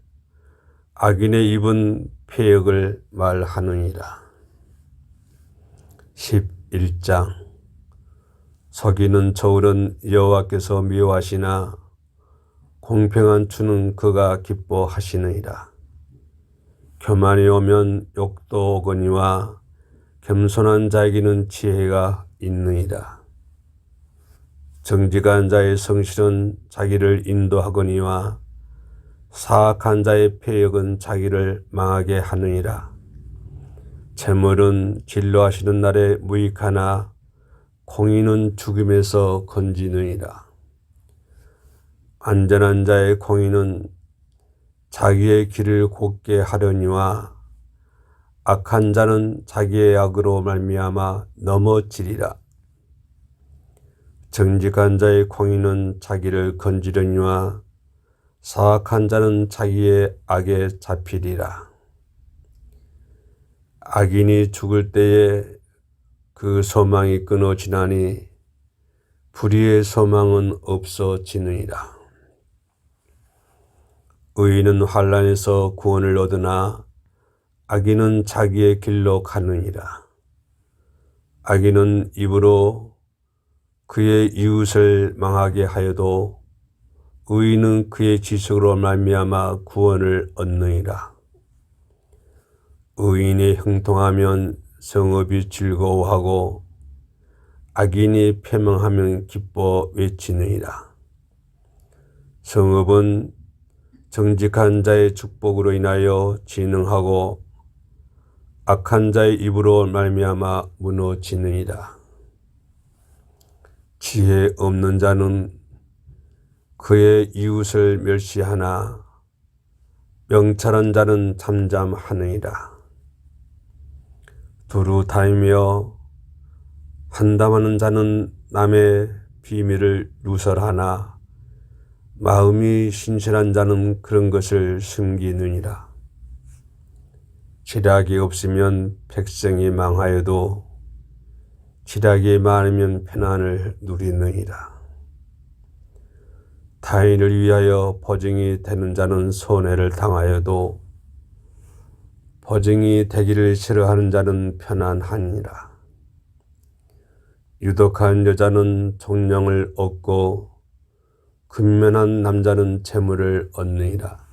악인의 입은 패역을 말하느니라. 11장 속이는 저울은 여호와께서 미워하시나 공평한 추는 그가 기뻐하시느니라. 교만이 오면 욕도 오거니와 겸손한 자에게는 지혜가 있느니라. 정직한 자의 성실은 자기를 인도하거니와 사악한 자의 패역은 자기를 망하게 하느니라. 재물은 진노하시는 날에 무익하나 공의는 죽음에서 건지느니라. 안전한 자의 공의는 자기의 길을 곧게 하려니와 악한 자는 자기의 악으로 말미암아 넘어지리라. 정직한 자의 공의는 자기를 건지려니와 사악한 자는 자기의 악에 잡히리라. 악인이 죽을 때에 그 소망이 끊어지나니 불의의 소망은 없어지느니라. 의인은 환난에서 구원을 얻으나 악인은 자기의 길로 가느니라. 악인은 입으로 그의 이웃을 망하게 하여도 의인은 그의 지식으로 말미암아 구원을 얻느니라. 의인이 형통하면 성읍이 즐거워하고 악인이 패망하면 기뻐 외치느니라. 성읍은 정직한 자의 축복으로 인하여 진흥하고 악한 자의 입으로 말미암아 무너지느니라. 지혜 없는 자는 그의 이웃을 멸시하나 명철한 자는 잠잠하느니라. 두루 다니며 한담하는 자는 남의 비밀을 누설하나 마음이 신실한 자는 그런 것을 숨기느니라. 지략이 없으면 백성이 망하여도 지략이 많으면 편안을 누리느니라. 타인을 위하여 보증이 되는 자는 손해를 당하여도 보증이 되기를 싫어하는 자는 편안하니라. 유독한 여자는 종령을 얻고 근면한 남자는 재물을 얻느니라.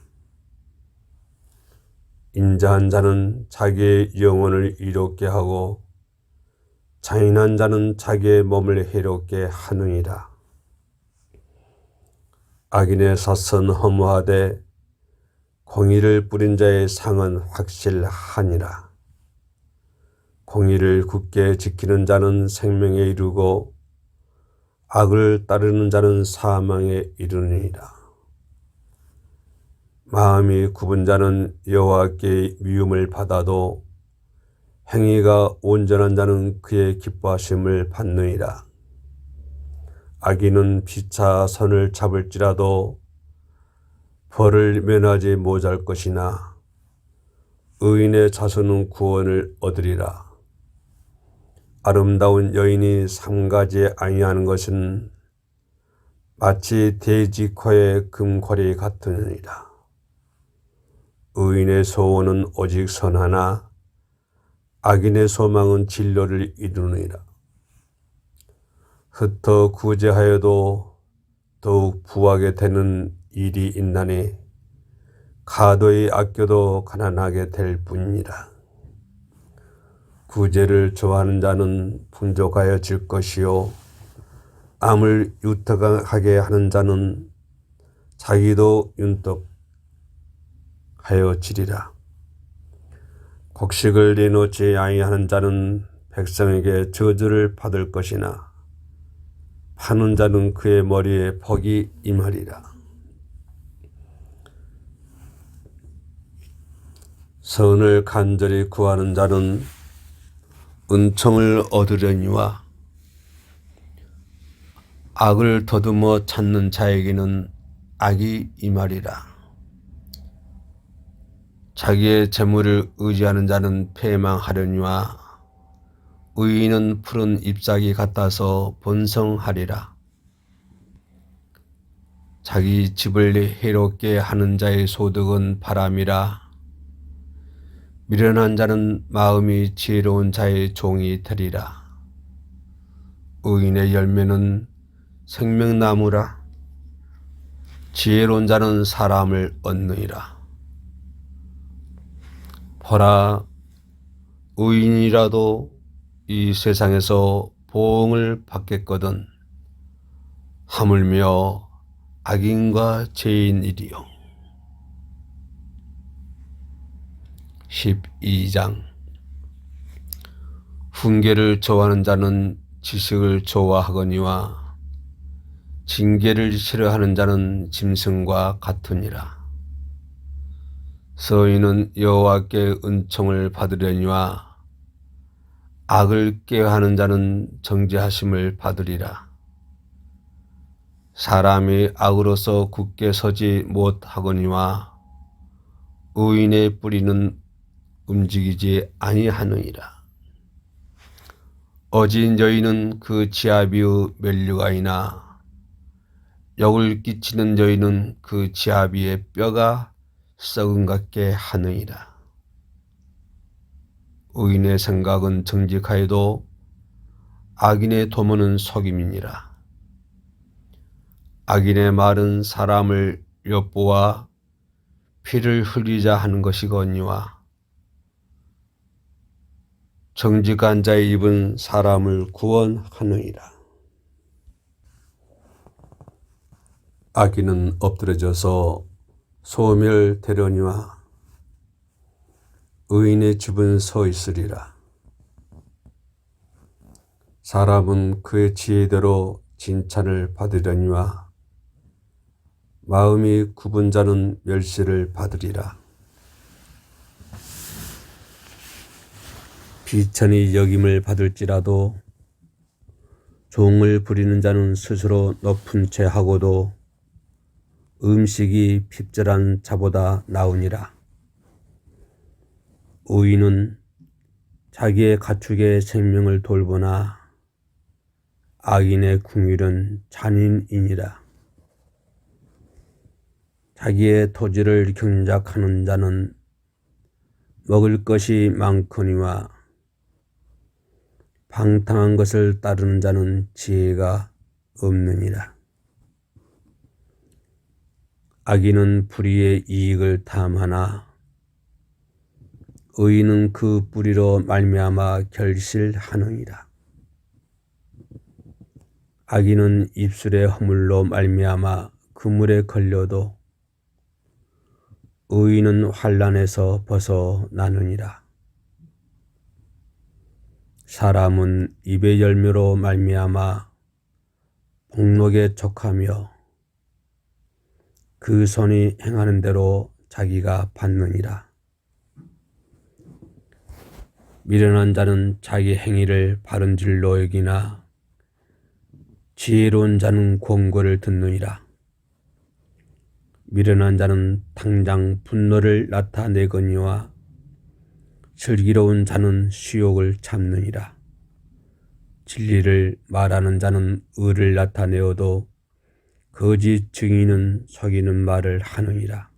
인자한 자는 자기의 영혼을 이롭게 하고 잔인한 자는 자기의 몸을 해롭게 하느니라. 악인의 삿은 허무하되 공의를 뿌린 자의 상은 확실하니라. 공의를 굳게 지키는 자는 생명에 이르고 악을 따르는 자는 사망에 이르느니라. 마음이 굽은 자는 여호와께 미움을 받아도 행위가 온전한 자는 그의 기뻐하심을 받느니라. 악인은 피차 선을 잡을지라도 벌을 면하지 못할 것이나 의인의 자손은 구원을 얻으리라. 아름다운 여인이 삼가지 아니하는 것은 마치 돼지 코의 금고리 같으니라. 의인의 소원은 오직 선하나 악인의 소망은 진로를 이루느니라. 흩어 구제하여도 더욱 부하게 되는 일이 있나니 가도히 아껴도 가난하게 될 뿐이라. 구제를 좋아하는 자는 풍족하여질 것이요 암을 유탁하게 하는 자는 자기도 윤떡하여지리라. 곡식을 내놓지 아니하는 자는 백성에게 저주를 받을 것이나 파는 자는 그의 머리에 복이 임하리라. 선을 간절히 구하는 자는 은총을 얻으려니와 악을 더듬어 찾는 자에게는 악이 임하리라. 자기의 재물을 의지하는 자는 패망하려니와 의인은 푸른 잎사귀 같아서 번성하리라. 자기 집을 해롭게 하는 자의 소득은 바람이라. 미련한 자는 마음이 지혜로운 자의 종이 되리라. 의인의 열매는 생명나무라. 지혜로운 자는 사람을 얻느니라. 보라, 의인이라도 이 세상에서 보응을 받겠거든 하물며 악인과 죄인이리요. 12장. 훈계를 좋아하는 자는 지식을 좋아하거니와 징계를 싫어하는 자는 짐승과 같으니라. 서인은 여호와께 은총을 받으려니와 악을 꾀하는 자는 정죄하심을 받으리라. 사람이 악으로서 굳게 서지 못하거니와 의인의 뿌리는 움직이지 아니하느니라. 어진 여인은 그 지아비의 멸류관이나 역을 끼치는 여인은 그 지아비의 뼈가 썩은 같게 하느니라. 의인의 생각은 정직하여도 악인의 도모는 속임이니라. 악인의 말은 사람을 엿보아 피를 흘리자 하는 것이거니와 정직한 자의 입은 사람을 구원하느니라. 악인은 엎드러져서 소멸되려니와 의인의 집은 서 있으리라. 사람은 그의 지혜대로 칭찬을 받으려니와 마음이 굽은 자는 멸시를 받으리라. 비천히 여김을 받을지라도 종을 부리는 자는 스스로 높은 채 하고도 음식이 핍절한 자보다 나으니라. 의인은 자기의 가축의 생명을 돌보나 악인의 궁율은 잔인이니라. 자기의 토지를 경작하는 자는 먹을 것이 많거니와 방탕한 것을 따르는 자는 지혜가 없느니라. 악인은 불의의 이익을 탐하나 의인은 그 뿌리로 말미암아 결실하느니라. 악인은 입술의 허물로 말미암아 그물에 걸려도 의인은 환난에서 벗어나느니라. 사람은 입의 열매로 말미암아 복록에 족하며 그 손이 행하는 대로 자기가 받느니라. 미련한 자는 자기 행위를 바른 줄로 여기나 지혜로운 자는 권고를 듣느니라. 미련한 자는 당장 분노를 나타내거니와 슬기로운 자는 수욕을 참느니라. 진리를 말하는 자는 의를 나타내어도 거짓 증인은 속이는 말을 하느니라.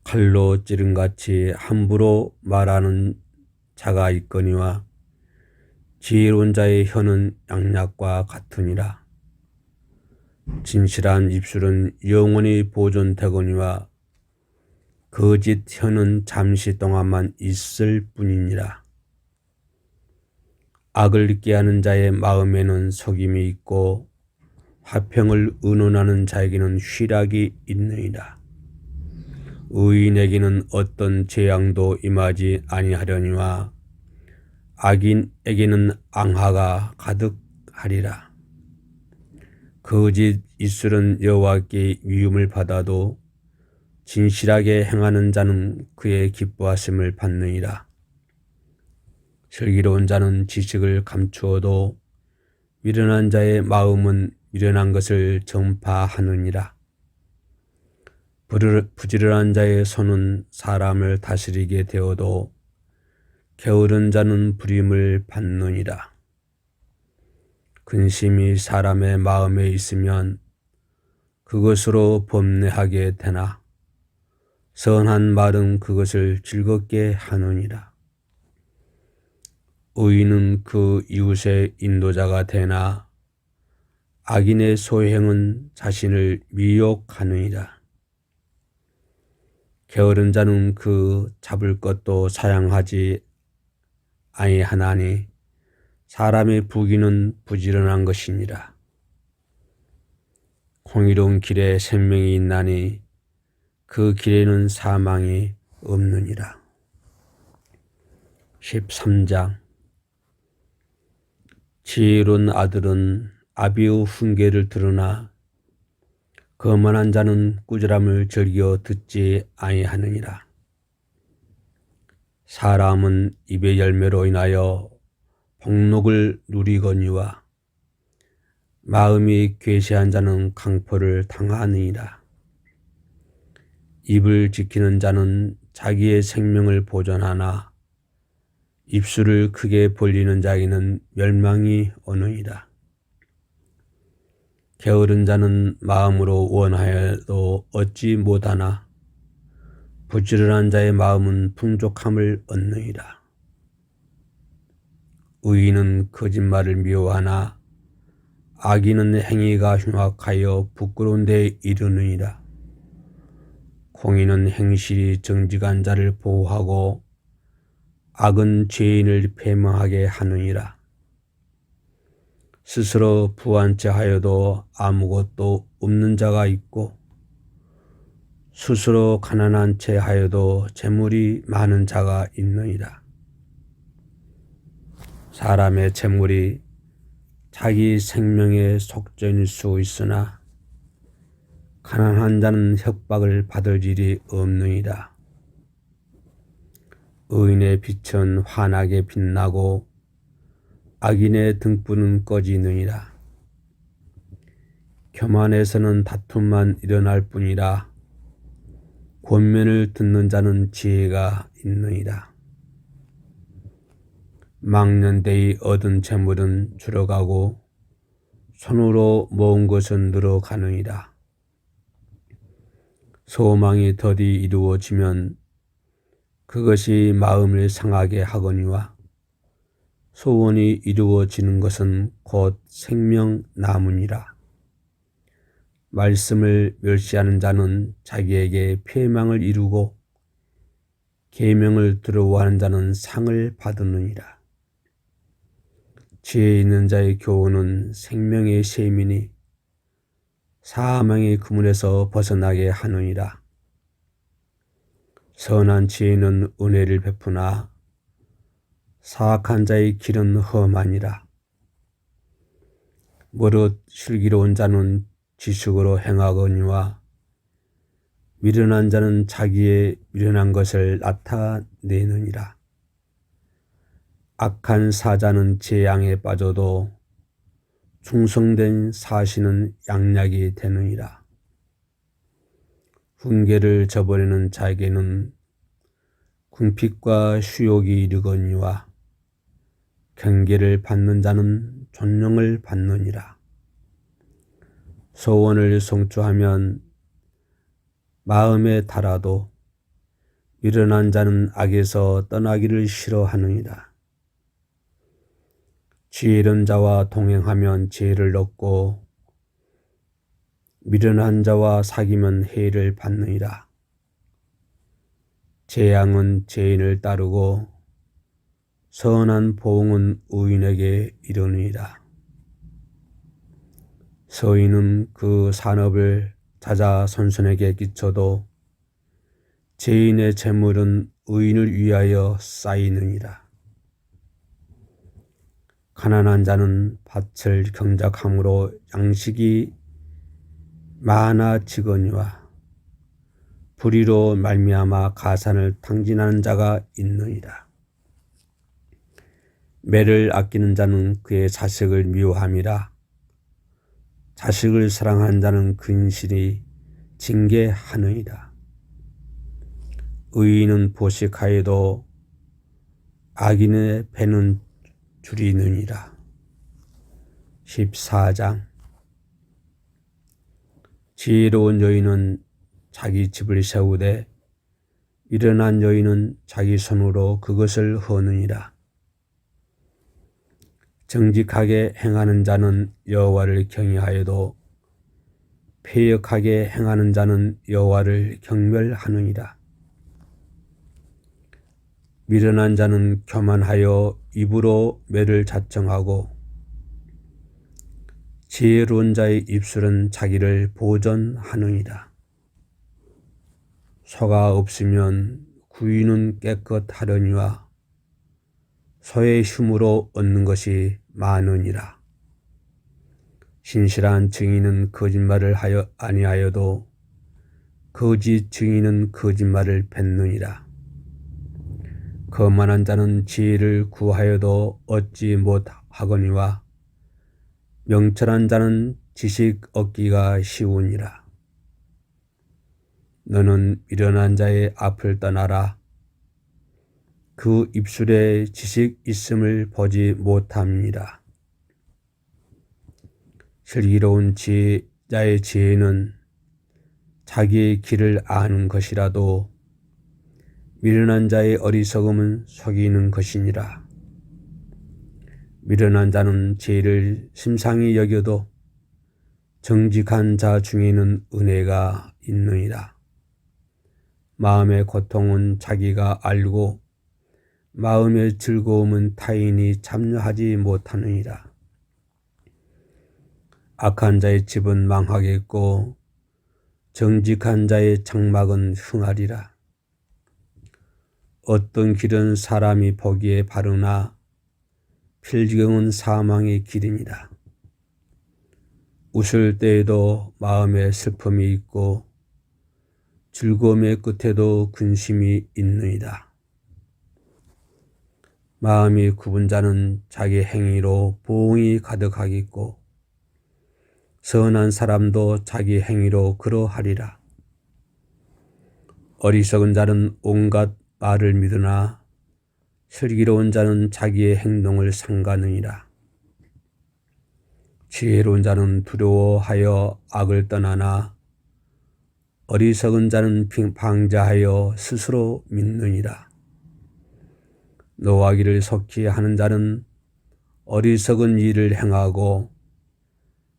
칼로 찌른같이 함부로 말하는 자가 있거니와 지혜로운 자의 혀는 양약과 같으니라. 진실한 입술은 영원히 보존되거니와 거짓 혀는 잠시 동안만 있을 뿐이니라. 악을 꾀하는 자의 마음에는 속임이 있고 화평을 의논하는 자에게는 희락이 있느니라. 의인에게는 어떤 재앙도 임하지 아니하려니와 악인에게는 앙하가 가득하리라. 거짓 입술은 여호와께 위움을 받아도 진실하게 행하는 자는 그의 기뻐하심을 받느니라. 슬기로운 자는 지식을 감추어도 미련한 자의 마음은 미련한 것을 전파하느니라. 부지런한 자의 손은 사람을 다스리게 되어도 게으른 자는 부림을 받느니라. 근심이 사람의 마음에 있으면 그것으로 범례하게 되나 선한 말은 그것을 즐겁게 하느니라. 의인은 그 이웃의 인도자가 되나 악인의 소행은 자신을 미혹하느니라. 게으른 자는 그 잡을 것도 사양하지 아니하나니 사람의 부귀는 부지런한 것이니라. 공의로운 길에 생명이 있나니 그 길에는 사망이 없느니라. 13장. 지혜로운 아들은 아비의 훈계를 들으나 거만한 자는 꾸지람을 즐겨 듣지 아니하느니라. 사람은 입의 열매로 인하여 복록을 누리거니와 마음이 괴시한 자는 강포를 당하느니라. 입을 지키는 자는 자기의 생명을 보존하나 입술을 크게 벌리는 자에게는 멸망이 오느니라. 게으른 자는 마음으로 원하여도 얻지 못하나 부지런한 자의 마음은 풍족함을 얻느니라. 의인은 거짓말을 미워하나 악인은 행위가 흉악하여 부끄러운 데 이르느니라. 공의는 행실이 정직한 자를 보호하고 악은 죄인을 패망하게 하느니라. 스스로 부한 채 하여도 아무것도 없는 자가 있고 스스로 가난한 채 하여도 재물이 많은 자가 있느니라. 사람의 재물이 자기 생명의 속전일 수 있으나 가난한 자는 협박을 받을 일이 없느니라. 의인의 빛은 환하게 빛나고 악인의 등불은 꺼지느니라. 교만에서는 다툼만 일어날 뿐이라 권면을 듣는 자는 지혜가 있느니라. 망년대의 얻은 재물은 줄어가고 손으로 모은 것은 늘어가느니라. 소망이 더디 이루어지면 그것이 마음을 상하게 하거니와 소원이 이루어지는 것은 곧 생명나무니라. 말씀을 멸시하는 자는 자기에게 패망을 이루고 계명을 두려워하는 자는 상을 받으느니라. 지혜 있는 자의 교훈은 생명의 셈이니 사망의 그물에서 벗어나게 하느니라. 선한 지혜는 은혜를 베푸나 사악한 자의 길은 험하니라. 무릇 슬기로운 자는 지식으로 행하거니와 미련한 자는 자기의 미련한 것을 나타내느니라. 악한 사자는 재앙에 빠져도 충성된 사신은 양약이 되느니라. 훈계를 저버리는 자에게는 궁핍과 수욕이 이르거니와 경계를 받는 자는 존령을 받느니라. 소원을 성취하면 마음에 달아도 미련한 자는 악에서 떠나기를 싫어하느니라. 지혜로운 자와 동행하면 지혜를 얻고 미련한 자와 사귀면 해를 받느니라. 재앙은 죄인을 따르고 선한 보응은 의인에게 이르느니라. 서인은 그 산업을 찾아 선선에게 끼쳐도 죄인의 재물은 의인을 위하여 쌓이느니라. 가난한 자는 밭을 경작함으로 양식이 많아지거니와 불의로 말미암아 가산을 탕진하는 자가 있느니라. 매를 아끼는 자는 그의 자식을 미워함이라. 자식을 사랑하는 자는 근실히 징계하느니라. 의인은 보식하여도 악인의 배는 줄이느니라. 14장. 지혜로운 여인은 자기 집을 세우되 미련한 여인은 자기 손으로 그것을 허느니라. 정직하게 행하는 자는 여호와를 경외하여도 패역하게 행하는 자는 여호와를 경멸하느니라. 미련한 자는 교만하여 입으로 매를 자청하고 지혜로운 자의 입술은 자기를 보전하느니라. 소가 없으면 구유는 깨끗하려니와 소의 힘으로 얻는 것이 많으니라. 신실한 증인은 거짓말을 하여 아니하여도 거짓 증인은 거짓말을 뱉느니라. 거만한 자는 지혜를 구하여도 얻지 못하거니와 명철한 자는 지식 얻기가 쉬우니라. 너는 미련한 자의 앞을 떠나라. 그 입술에 지식 있음을 보지 못함이니라. 슬기로운 자의 지혜는 자기의 길을 아는 것이라도 미련한 자의 어리석음은 속이는 것이니라. 미련한 자는 죄를 심상히 여겨도 정직한 자 중에는 은혜가 있느니라. 마음의 고통은 자기가 알고 마음의 즐거움은 타인이 참여하지 못하느니라. 악한 자의 집은 망하겠고 정직한 자의 장막은 흥하리라. 어떤 길은 사람이 보기에 바르나 필경은 사망의 길이니라. 웃을 때에도 마음에 슬픔이 있고 즐거움의 끝에도 근심이 있느니라. 마음이 굽은 자는 자기 행위로 보응이 가득하겠고 선한 사람도 자기 행위로 그러하리라. 어리석은 자는 온갖 말을 믿으나 슬기로운 자는 자기의 행동을 삼가느니라. 지혜로운 자는 두려워하여 악을 떠나나 어리석은 자는 방자하여 스스로 믿느니라. 노하기를 속히 하는 자는 어리석은 일을 행하고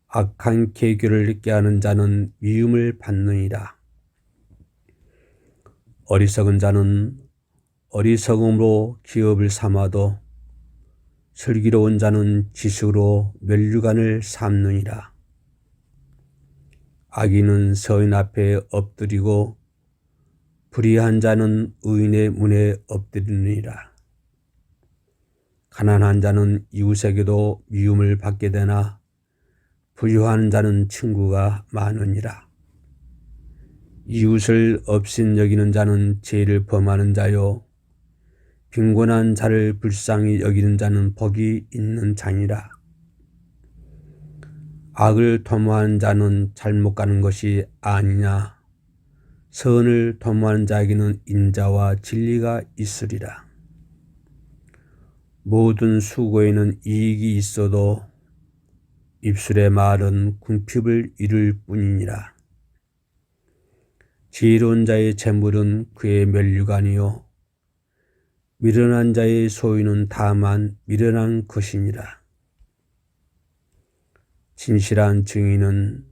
악한 계교를 깨하는 자는 미움을 받느니라. 어리석은 자는 어리석음으로 기업을 삼아도 슬기로운 자는 지식으로 면류관을 삼느니라. 악인은 서인 앞에 엎드리고 불의한 자는 의인의 문에 엎드리느니라. 가난한 자는 이웃에게도 미움을 받게 되나 부유한 자는 친구가 많으니라. 이웃을 업신 여기는 자는 죄를 범하는 자요 빈곤한 자를 불쌍히 여기는 자는 복이 있는 자니라. 악을 도모하는 자는 잘못 가는 것이 아니냐. 선을 도모하는 자에게는 인자와 진리가 있으리라. 모든 수고에는 이익이 있어도 입술의 말은 궁핍을 이룰 뿐이니라. 지혜로운 자의 재물은 그의 면류관이요 미련한 자의 소유는 다만 미련한 것이니라. 진실한 증인은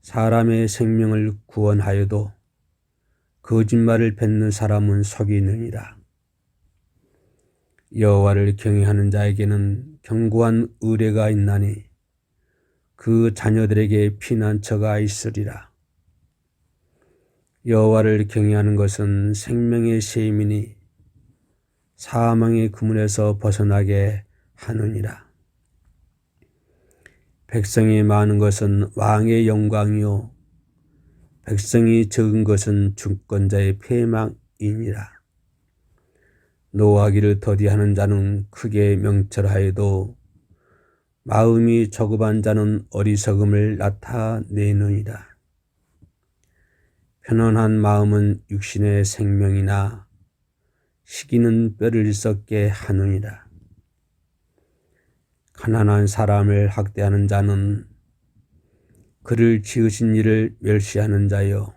사람의 생명을 구원하여도 거짓말을 뱉는 사람은 속이느니라. 여호와를 경외하는 자에게는 견고한 의뢰가 있나니 그 자녀들에게 피난처가 있으리라. 여호와를 경외하는 것은 생명의 셈이니 사망의 그물에서 벗어나게 하느니라. 백성이 많은 것은 왕의 영광이요 백성이 적은 것은 주권자의 패망이니라. 노하기를 더디하는 자는 크게 명철하여도 마음이 조급한 자는 어리석음을 나타내느니라. 편안한 마음은 육신의 생명이나 시기는 뼈를 썩게 하느니라. 가난한 사람을 학대하는 자는 그를 지으신 이를 멸시하는 자요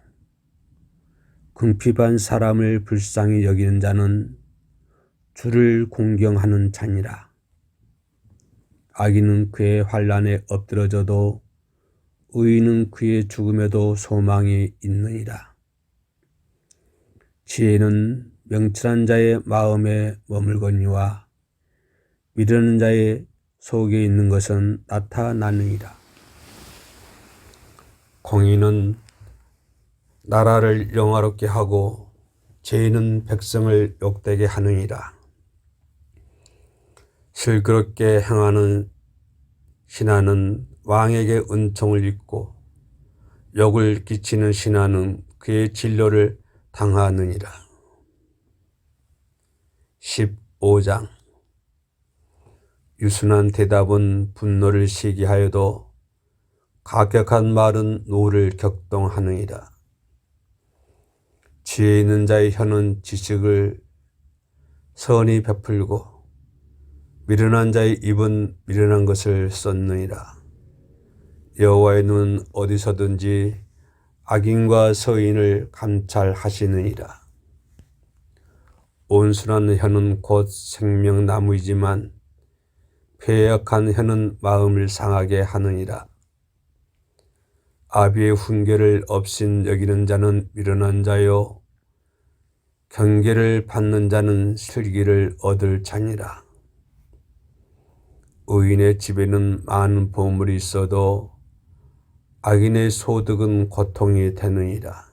궁핍한 사람을 불쌍히 여기는 자는 주를 공경하는 자니라. 악인은 그의 환난에 엎드러져도 의인은 그의 죽음에도 소망이 있느니라. 지혜는 명철한 자의 마음에 머물거니와 미련한 자의 속에 있는 것은 나타나느니라. 공의는 나라를 영화롭게 하고 죄는 백성을 욕되게 하느니라. 슬그럽게 행하는 신하는 왕에게 은총을 입고 욕을 끼치는 신하는 그의 진로를 당하느니라. 15장 유순한 대답은 분노를 시기하여도 가격한 말은 노를 격동하느니라. 지혜 있는 자의 혀는 지식을 선히 베풀고 미련한 자의 입은 미련한 것을 쏟느니라. 여호와의 눈은 어디서든지 악인과 서인을 감찰하시느니라. 온순한 혀는 곧 생명나무이지만 패역한 혀는 마음을 상하게 하느니라. 아비의 훈계를 업신 여기는 자는 미련한 자요 경계를 받는 자는 슬기를 얻을 자니라. 의인의 집에는 많은 보물이 있어도 악인의 소득은 고통이 되느니라.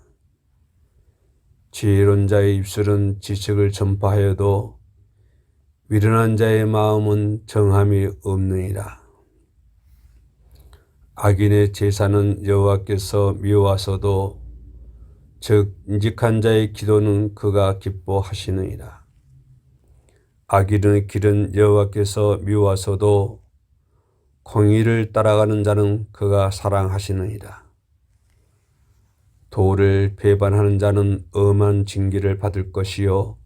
지혜로운 자의 입술은 지식을 전파하여도 미련한 자의 마음은 정함이 없느니라. 악인의 제사는 여호와께서 미워하소도 즉 인직한 자의 기도는 그가 기뻐하시느니라. 악인의 길은 여호와께서 미워하소도 공의를 따라가는 자는 그가 사랑하시느니라. 도를 배반하는 자는 엄한 징계를 받을 것이요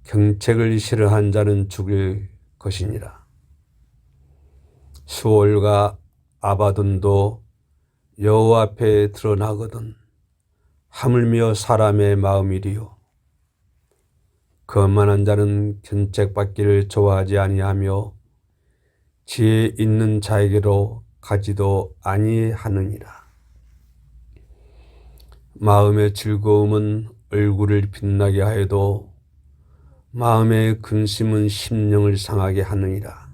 경책을 싫어한 자는 죽을 것이니라. 수월과 아바돈도 여호와 앞에 드러나거든 하물며 사람의 마음이리요. 거만한 자는 견책받기를 좋아하지 아니하며 지혜 있는 자에게로 가지도 아니하느니라. 마음의 즐거움은 얼굴을 빛나게 하여도 마음의 근심은 심령을 상하게 하느니라.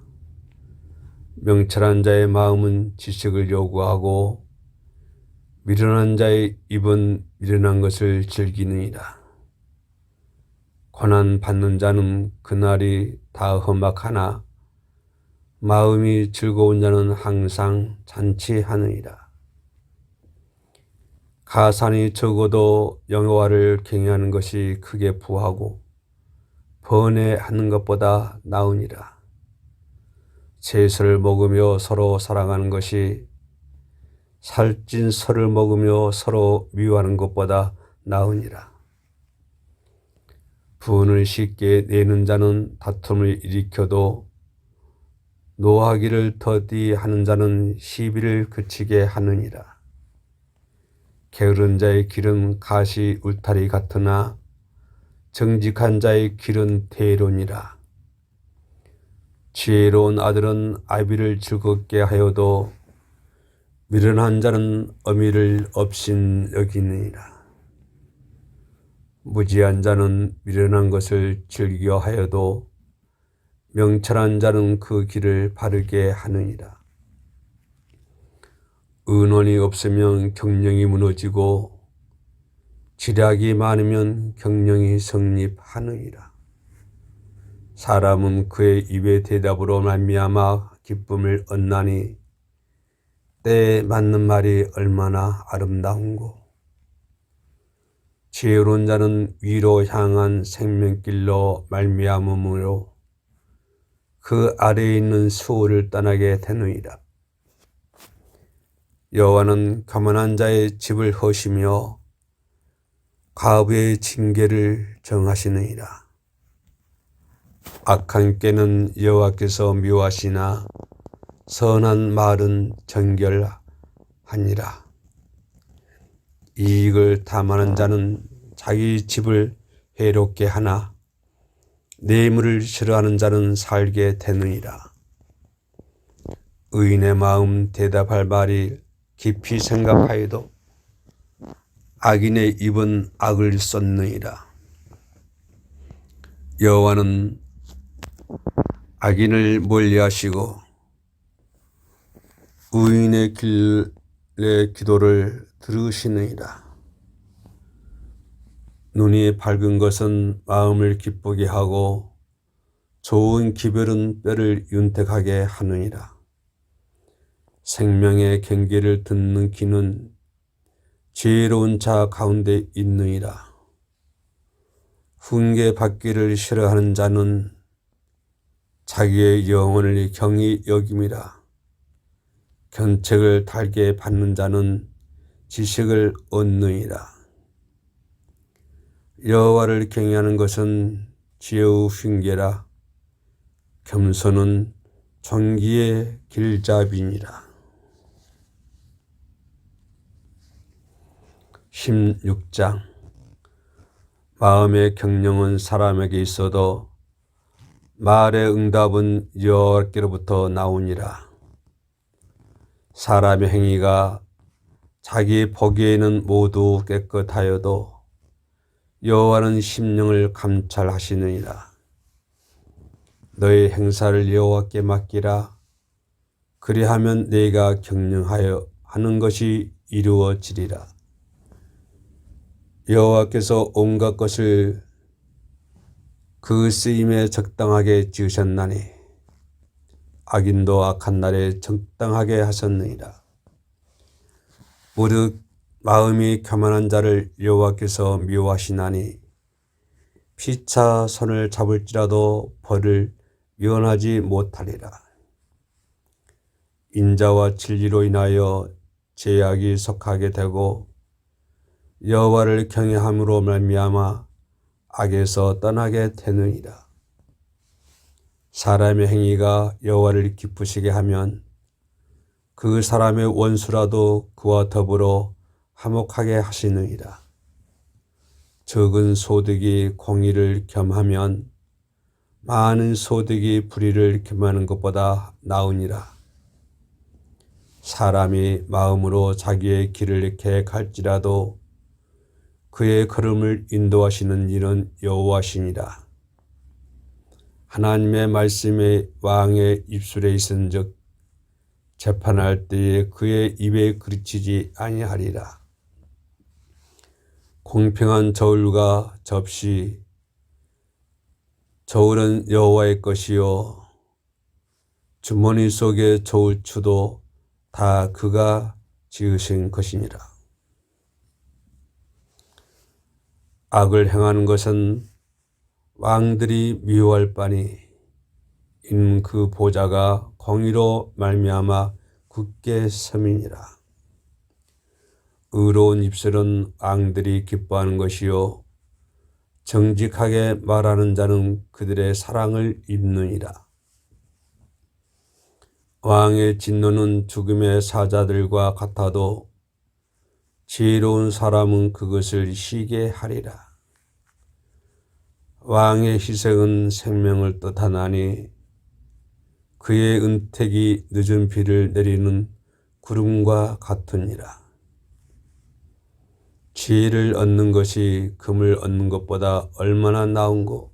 명철한 자의 마음은 지식을 요구하고 미련한 자의 입은 미련한 것을 즐기느니라. 고난 받는 자는 그날이 다 험악하나 마음이 즐거운 자는 항상 잔치하느니라. 가산이 적어도 여호와를 경외하는 것이 크게 부하고 번뇌하는 것보다 나으니라. 채소를 먹으며 서로 사랑하는 것이 살찐 설을 먹으며 서로 미워하는 것보다 나으니라. 분을 쉽게 내는 자는 다툼을 일으켜도 노하기를 더디하는 자는 시비를 그치게 하느니라. 게으른 자의 길은 가시 울타리 같으나 정직한 자의 길은 대로니라. 지혜로운 아들은 아비를 즐겁게 하여도 미련한 자는 어미를 업신 여기느니라. 무지한 자는 미련한 것을 즐겨하여도 명철한 자는 그 길을 바르게 하느니라. 은원이 없으면 경령이 무너지고 지략이 많으면 경령이 성립하느니라. 사람은 그의 입의 대답으로 말미암아 기쁨을 얻나니 때에 맞는 말이 얼마나 아름다운고. 지혜로운 자는 위로 향한 생명길로 말미암음으로 그 아래에 있는 수호를 떠나게 되느니라. 여호와는 교만한 자의 집을 허시며 과부의 징계를 정하시느니라. 악한 꾀는 여호와께서 미워하시나 선한 말은 정결하니라. 이익을 탐하는 자는 자기 집을 해롭게 하나 뇌물을 싫어하는 자는 살게 되느니라. 의인의 마음 대답할 말이 깊이 생각하여도 악인의 입은 악을 쏟느니라. 여호와는 악인을 멀리하시고 의인의 길의 기도를 들으시느니라. 눈이 밝은 것은 마음을 기쁘게 하고 좋은 기별은 뼈를 윤택하게 하느니라. 생명의 경계를 듣는 귀는 지혜로운 자 가운데 있느니라. 훈계 받기를 싫어하는 자는 자기의 영혼을 경히 여김이라. 견책을 달게 받는 자는 지식을 얻느니라. 여호와를 경외하는 것은 지혜의 흉계라. 겸손은 존귀의 길잡이니라. 16장. 마음의 경영은 사람에게 있어도 말의 응답은 여호와께로부터 나오니라. 사람의 행위가 자기 보기에는 모두 깨끗하여도 여호와는 심령을 감찰하시느니라. 너의 행사를 여호와께 맡기라. 그리하면 네가 경영하여 하는 것이 이루어지리라. 여호와께서 온갖 것을 그 쓰임에 적당하게 지으셨나니 악인도 악한 날에 적당하게 하셨느니라. 무릇 마음이 교만한 자를 여호와께서 미워하시나니 피차 손을 잡을지라도 벌을 면하지 못하리라. 인자와 진리로 인하여 죄악이 속하게 되고 여호와를 경외함으로 말미암아 악에서 떠나게 되느니라. 사람의 행위가 여호와를 기쁘시게 하면 그 사람의 원수라도 그와 더불어 화목하게 하시느니라. 적은 소득이 공의를 겸하면 많은 소득이 불의를 겸하는 것보다 나으니라. 사람이 마음으로 자기의 길을 계획할지라도 그의 걸음을 인도하시는 이는 여호와시니라. 하나님의 말씀이 왕의 입술에 있은즉 재판할 때에 그의 입에 그르치지 아니하리라. 공평한 저울과 접시, 저울은 여호와의 것이요 주머니 속의 저울추도 다 그가 지으신 것이니라. 악을 행하는 것은 왕들이 미워할 바니 이는 그 보좌가 공의로 말미암아 굳게 섬이니라. 의로운 입술은 왕들이 기뻐하는 것이요 정직하게 말하는 자는 그들의 사랑을 입느니라. 왕의 진노는 죽음의 사자들과 같아도 지혜로운 사람은 그것을 쉬게 하리라. 왕의 희생은 생명을 뜻하나니 그의 은택이 늦은 비를 내리는 구름과 같으니라. 지혜를 얻는 것이 금을 얻는 것보다 얼마나 나은고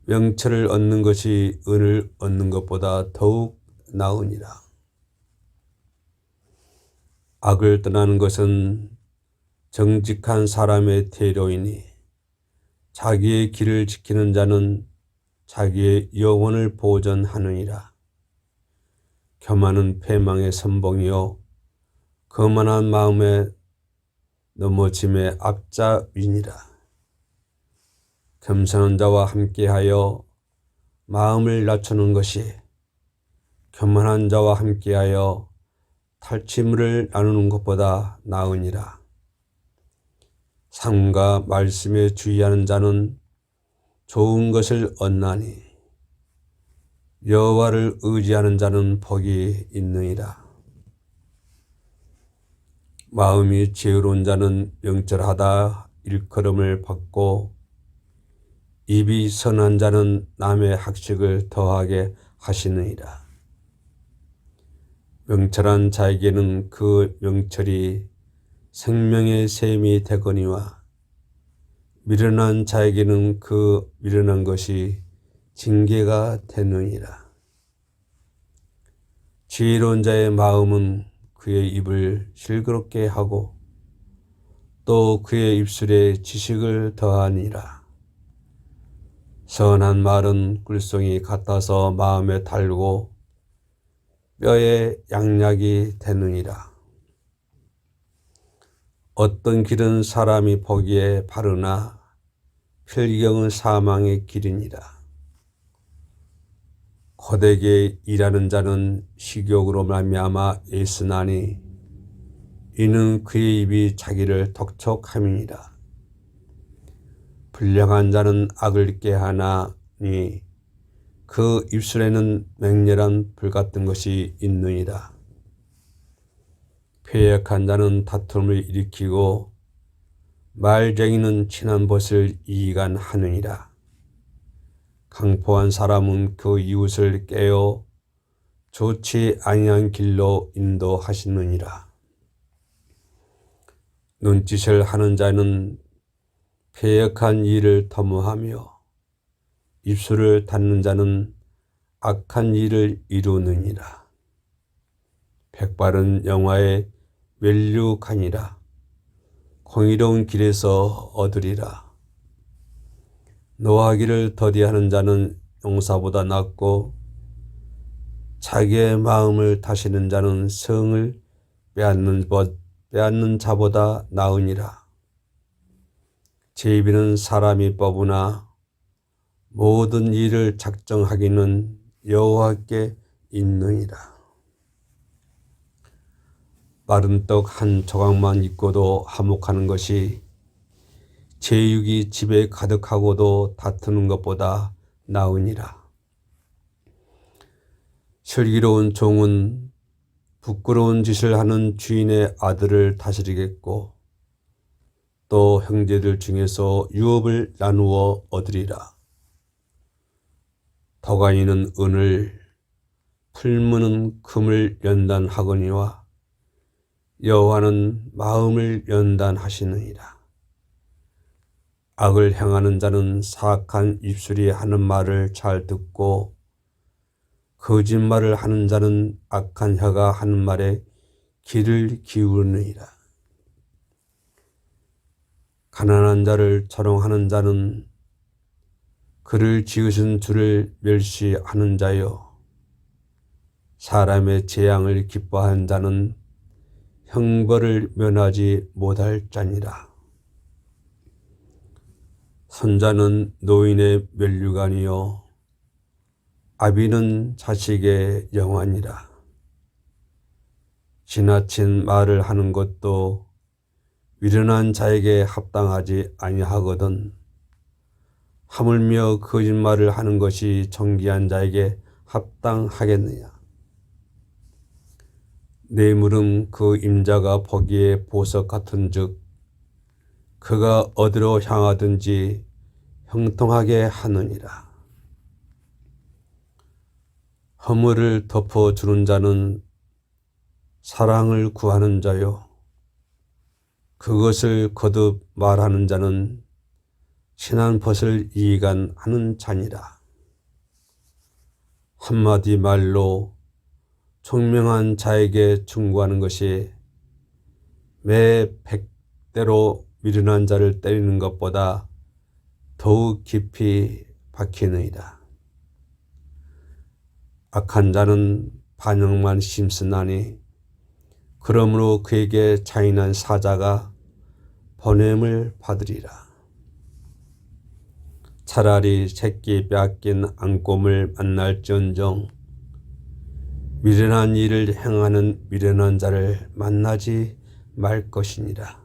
명철을 얻는 것이 은을 얻는 것보다 더욱 나으니라. 악을 떠나는 것은 정직한 사람의 태로이니 자기의 길을 지키는 자는 자기의 영혼을 보전하느니라. 교만은 패망의 선봉이요 거만한 마음에 넘어짐의 앞잡이니라. 겸손한 자와 함께하여 마음을 낮추는 것이 교만한 자와 함께하여 탈취물을 나누는 것보다 나으니라. 삶과 말씀에 주의하는 자는 좋은 것을 얻나니 여호와를 의지하는 자는 복이 있느니라. 마음이 지혜로운 자는 명철하다 일컬음을 받고 입이 선한 자는 남의 학식을 더하게 하시느니라. 명철한 자에게는 그 명철이 생명의 샘이 되거니와 미련한 자에게는 그 미련한 것이 징계가 되느니라. 지혜로운 자의 마음은 그의 입을 실그럽게 하고 또 그의 입술에 지식을 더하니라. 선한 말은 꿀송이 같아서 마음에 달고 뼈에 양약이 되느니라. 어떤 길은 사람이 보기에 바르나 필경은 사망의 길이니라. 고되게 일하는 자는 식욕으로 말미암아 애쓰나니 이는 그의 입이 자기를 독촉함이니라. 불량한 자는 악을 꾀하나니 그 입술에는 맹렬한 불 같은 것이 있느니라. 패역한 자는 다툼을 일으키고 말쟁이는 친한 벗을 이간하느니라. 강포한 사람은 그 이웃을 깨어 좋지 아니한 길로 인도하시느니라. 눈짓을 하는 자는 패역한 일을 도모하며 입술을 닫는 자는 악한 일을 이루느니라. 백발은 영화에 멸류관이라. 공의로운 길에서 얻으리라. 노하기를 더디하는 자는 용사보다 낫고 자기의 마음을 다스리는 자는 성을 빼앗는 자보다 나으니라. 제비는 사람이 뽑으나 모든 일을 작정하기는 여호와께 있느니라. 마른 떡 한 조각만 있고도 화목하는 것이 제육이 집에 가득하고도 다투는 것보다 나으니라. 슬기로운 종은 부끄러운 짓을 하는 주인의 아들을 다스리겠고 또 형제들 중에서 유업을 나누어 얻으리라. 도가니는 은을, 풀무는 금을 연단하거니와 여호와는 마음을 연단하시느니라. 악을 행하는 자는 사악한 입술이 하는 말을 잘 듣고 거짓말을 하는 자는 악한 혀가 하는 말에 귀를 기울이느니라. 가난한 자를 조롱하는 자는 그를 지으신 주를 멸시하는 자요. 사람의 재앙을 기뻐하는 자는 형벌을 면하지 못할 자니라. 손자는 노인의 멸류관이요 아비는 자식의 영화니라. 지나친 말을 하는 것도 미련한 자에게 합당하지 아니하거든 하물며 거짓말을 하는 것이 정기한 자에게 합당하겠느냐. 내 물음 그 임자가 보기에 보석 같은즉 그가 어디로 향하든지 형통하게 하느니라. 허물을 덮어주는 자는 사랑을 구하는 자요 그것을 거듭 말하는 자는 친한 벗을 이간하는 자니라. 한마디 말로 총명한 자에게 충고하는 것이 매 100대로 미련한 자를 때리는 것보다 더욱 깊이 박히느니라. 악한 자는 반역만 심쓰나니 그러므로 그에게 잔인한 사자가 보냄을 받으리라. 차라리 새끼 빼앗긴 안꼼을 만날지언정 미련한 일을 행하는 미련한 자를 만나지 말 것이니라.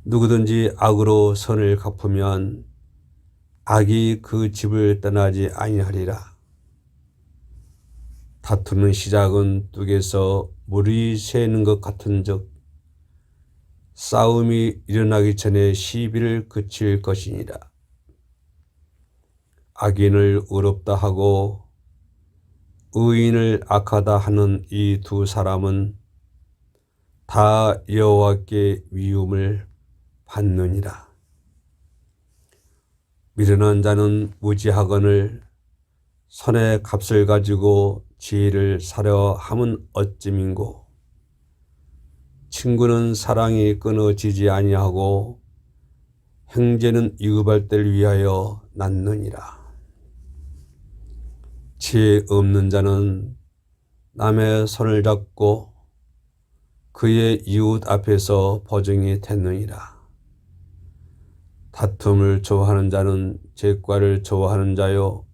누구든지 악으로 선을 갚으면 악이 그 집을 떠나지 아니하리라. 다투는 시작은 뚝에서 물이 새는 것 같은즉 싸움이 일어나기 전에 시비를 그칠 것이니라. 악인을 의롭다 하고 의인을 악하다 하는 이 두 사람은 다 여호와께 미움을 받느니라. 미련한 자는 무지하거늘 손에 값을 가지고 지혜를 사려 함은 어찌민고. 친구는 사랑이 끊어지지 아니하고 형제는 이웃할 때를 위하여 낳느니라. 지혜 없는 자는 남의 손을 잡고 그의 이웃 앞에서 보증이 됐느니라. 다툼을 좋아하는 자는 죄과를 좋아하는 자요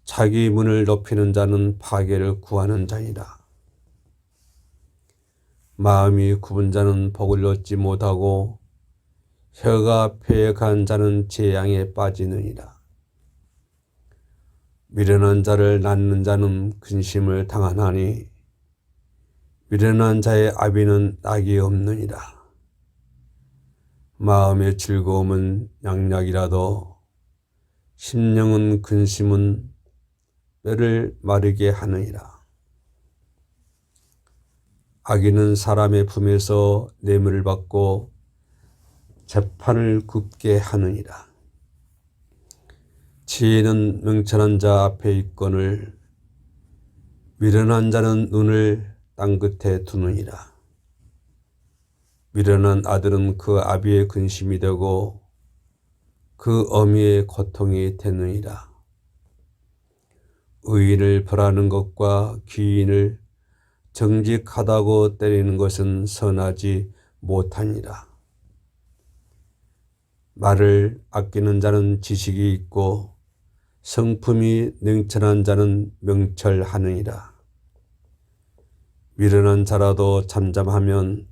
자기 문을 높이는 자는 파괴를 구하는 자니라. 마음이 굽은 자는 복을 얻지 못하고 혀가 패역한 자는 재앙에 빠지느니라. 미련한 자를 낳는 자는 근심을 당하나니 미련한 자의 아비는 낙이 없느니라. 마음의 즐거움은 양약이라도 심령은 근심은 뼈를 마르게 하느니라. 악인은 사람의 품에서 뇌물을 받고 재판을 굽게 하느니라. 지혜는 명철한 자 앞에 있거늘 미련한 자는 눈을 땅 끝에 두느니라. 미련한 아들은 그 아비의 근심이 되고 그 어미의 고통이 되느니라. 의인을 벌하는 것과 귀인을 정직하다고 때리는 것은 선하지 못하니라. 말을 아끼는 자는 지식이 있고 성품이 냉철한 자는 명철하느니라. 미련한 자라도 잠잠하면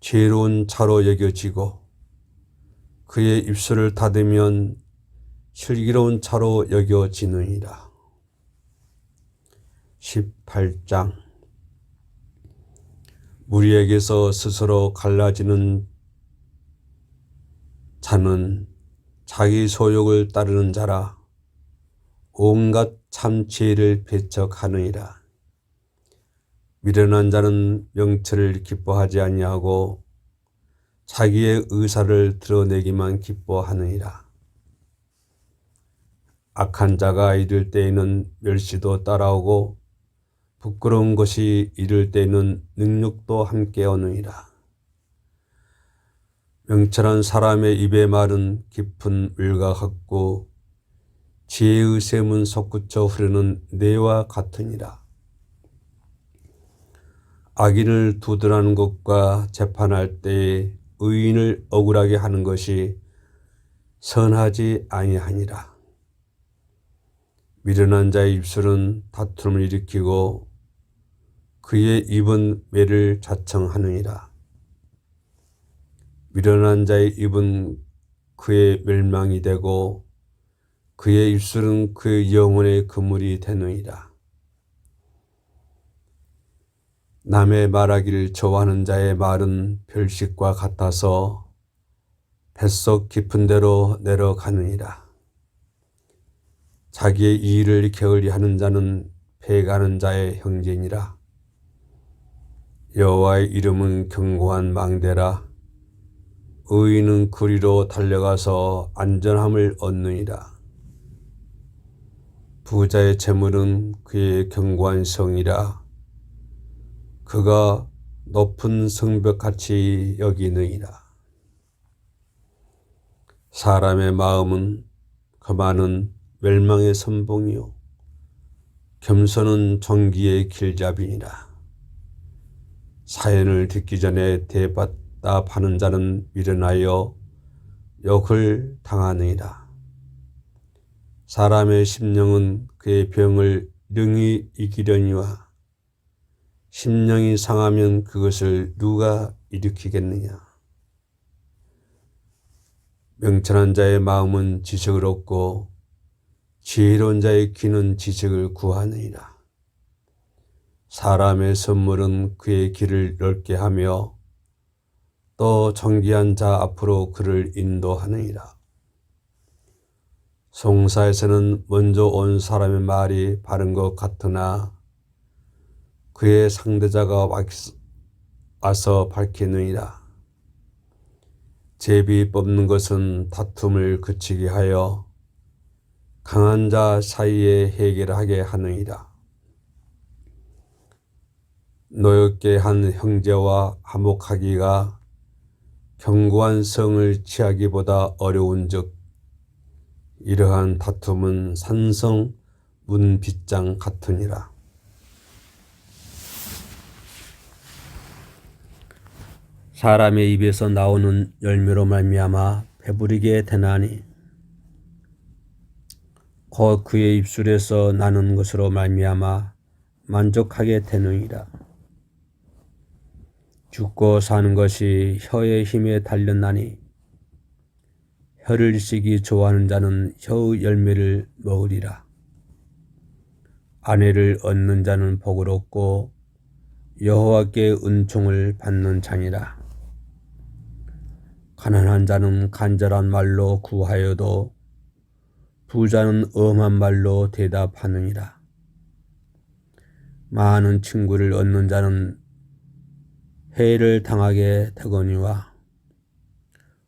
지혜로운 자로 여겨지고 그의 입술을 닫으면 슬기로운 자로 여겨지느니라. 18장. 무리에게서 스스로 갈라지는 자는 자기 소욕을 따르는 자라 온갖 참지혜를 배척하느니라. 미련한 자는 명철을 기뻐하지 아니하고 자기의 의사를 드러내기만 기뻐하느니라. 악한 자가 이를 때에는 멸시도 따라오고 부끄러운 것이 이를 때에는 능력도 함께 오느니라. 명철한 사람의 입의 말은 깊은 물과 같고 지혜의 샘은 솟구쳐 흐르는 뇌와 같으니라. 악인을 두둔하는 것과 재판할 때에 의인을 억울하게 하는 것이 선하지 아니하니라. 미련한 자의 입술은 다툼을 일으키고 그의 입은 매를 자청하느니라. 미련한 자의 입은 그의 멸망이 되고 그의 입술은 그의 영혼의 그물이 되느니라. 남의 말하기를 좋아하는 자의 말은 별식과 같아서 뱃속 깊은 데로 내려가느니라. 자기의 이의를 게을리하는 자는 패가는 자의 형제니라. 여호와의 이름은 견고한 망대라. 의인은 그리로 달려가서 안전함을 얻느니라. 부자의 재물은 그의 견고한 성이라. 그가 높은 성벽같이 여기느니라. 사람의 마음은 거만은 멸망의 선봉이요 겸손은 존귀의 길잡이니라. 사연을 듣기 전에 대답하는 자는 미련하여 욕을 당하느니라. 사람의 심령은 그의 병을 능히 이기려니와 심령이 상하면 그것을 누가 일으키겠느냐. 명철한 자의 마음은 지식을 얻고 지혜로운 자의 귀는 지식을 구하느니라. 사람의 선물은 그의 길을 넓게 하며 또 존귀한 자 앞으로 그를 인도하느니라. 송사에서는 먼저 온 사람의 말이 바른 것 같으나 그의 상대자가 와서 밝히느니라. 제비 뽑는 것은 다툼을 그치게 하여 강한 자 사이에 해결하게 하느니라. 노엽게 한 형제와 화목하기가 견고한 성을 취하기보다 어려운즉 이러한 다툼은 산성 문빗장 같으니라. 사람의 입에서 나오는 열매로 말미암아 배부르게 되나니 곧 그의 입술에서 나는 것으로 말미암아 만족하게 되느니라. 죽고 사는 것이 혀의 힘에 달렸나니 혀를 쓰기 좋아하는 자는 혀의 열매를 먹으리라. 아내를 얻는 자는 복을 얻고 여호와께 은총을 받는 자니라. 가난한 자는 간절한 말로 구하여도 부자는 엄한 말로 대답하느니라. 많은 친구를 얻는 자는 해를 당하게 되거니와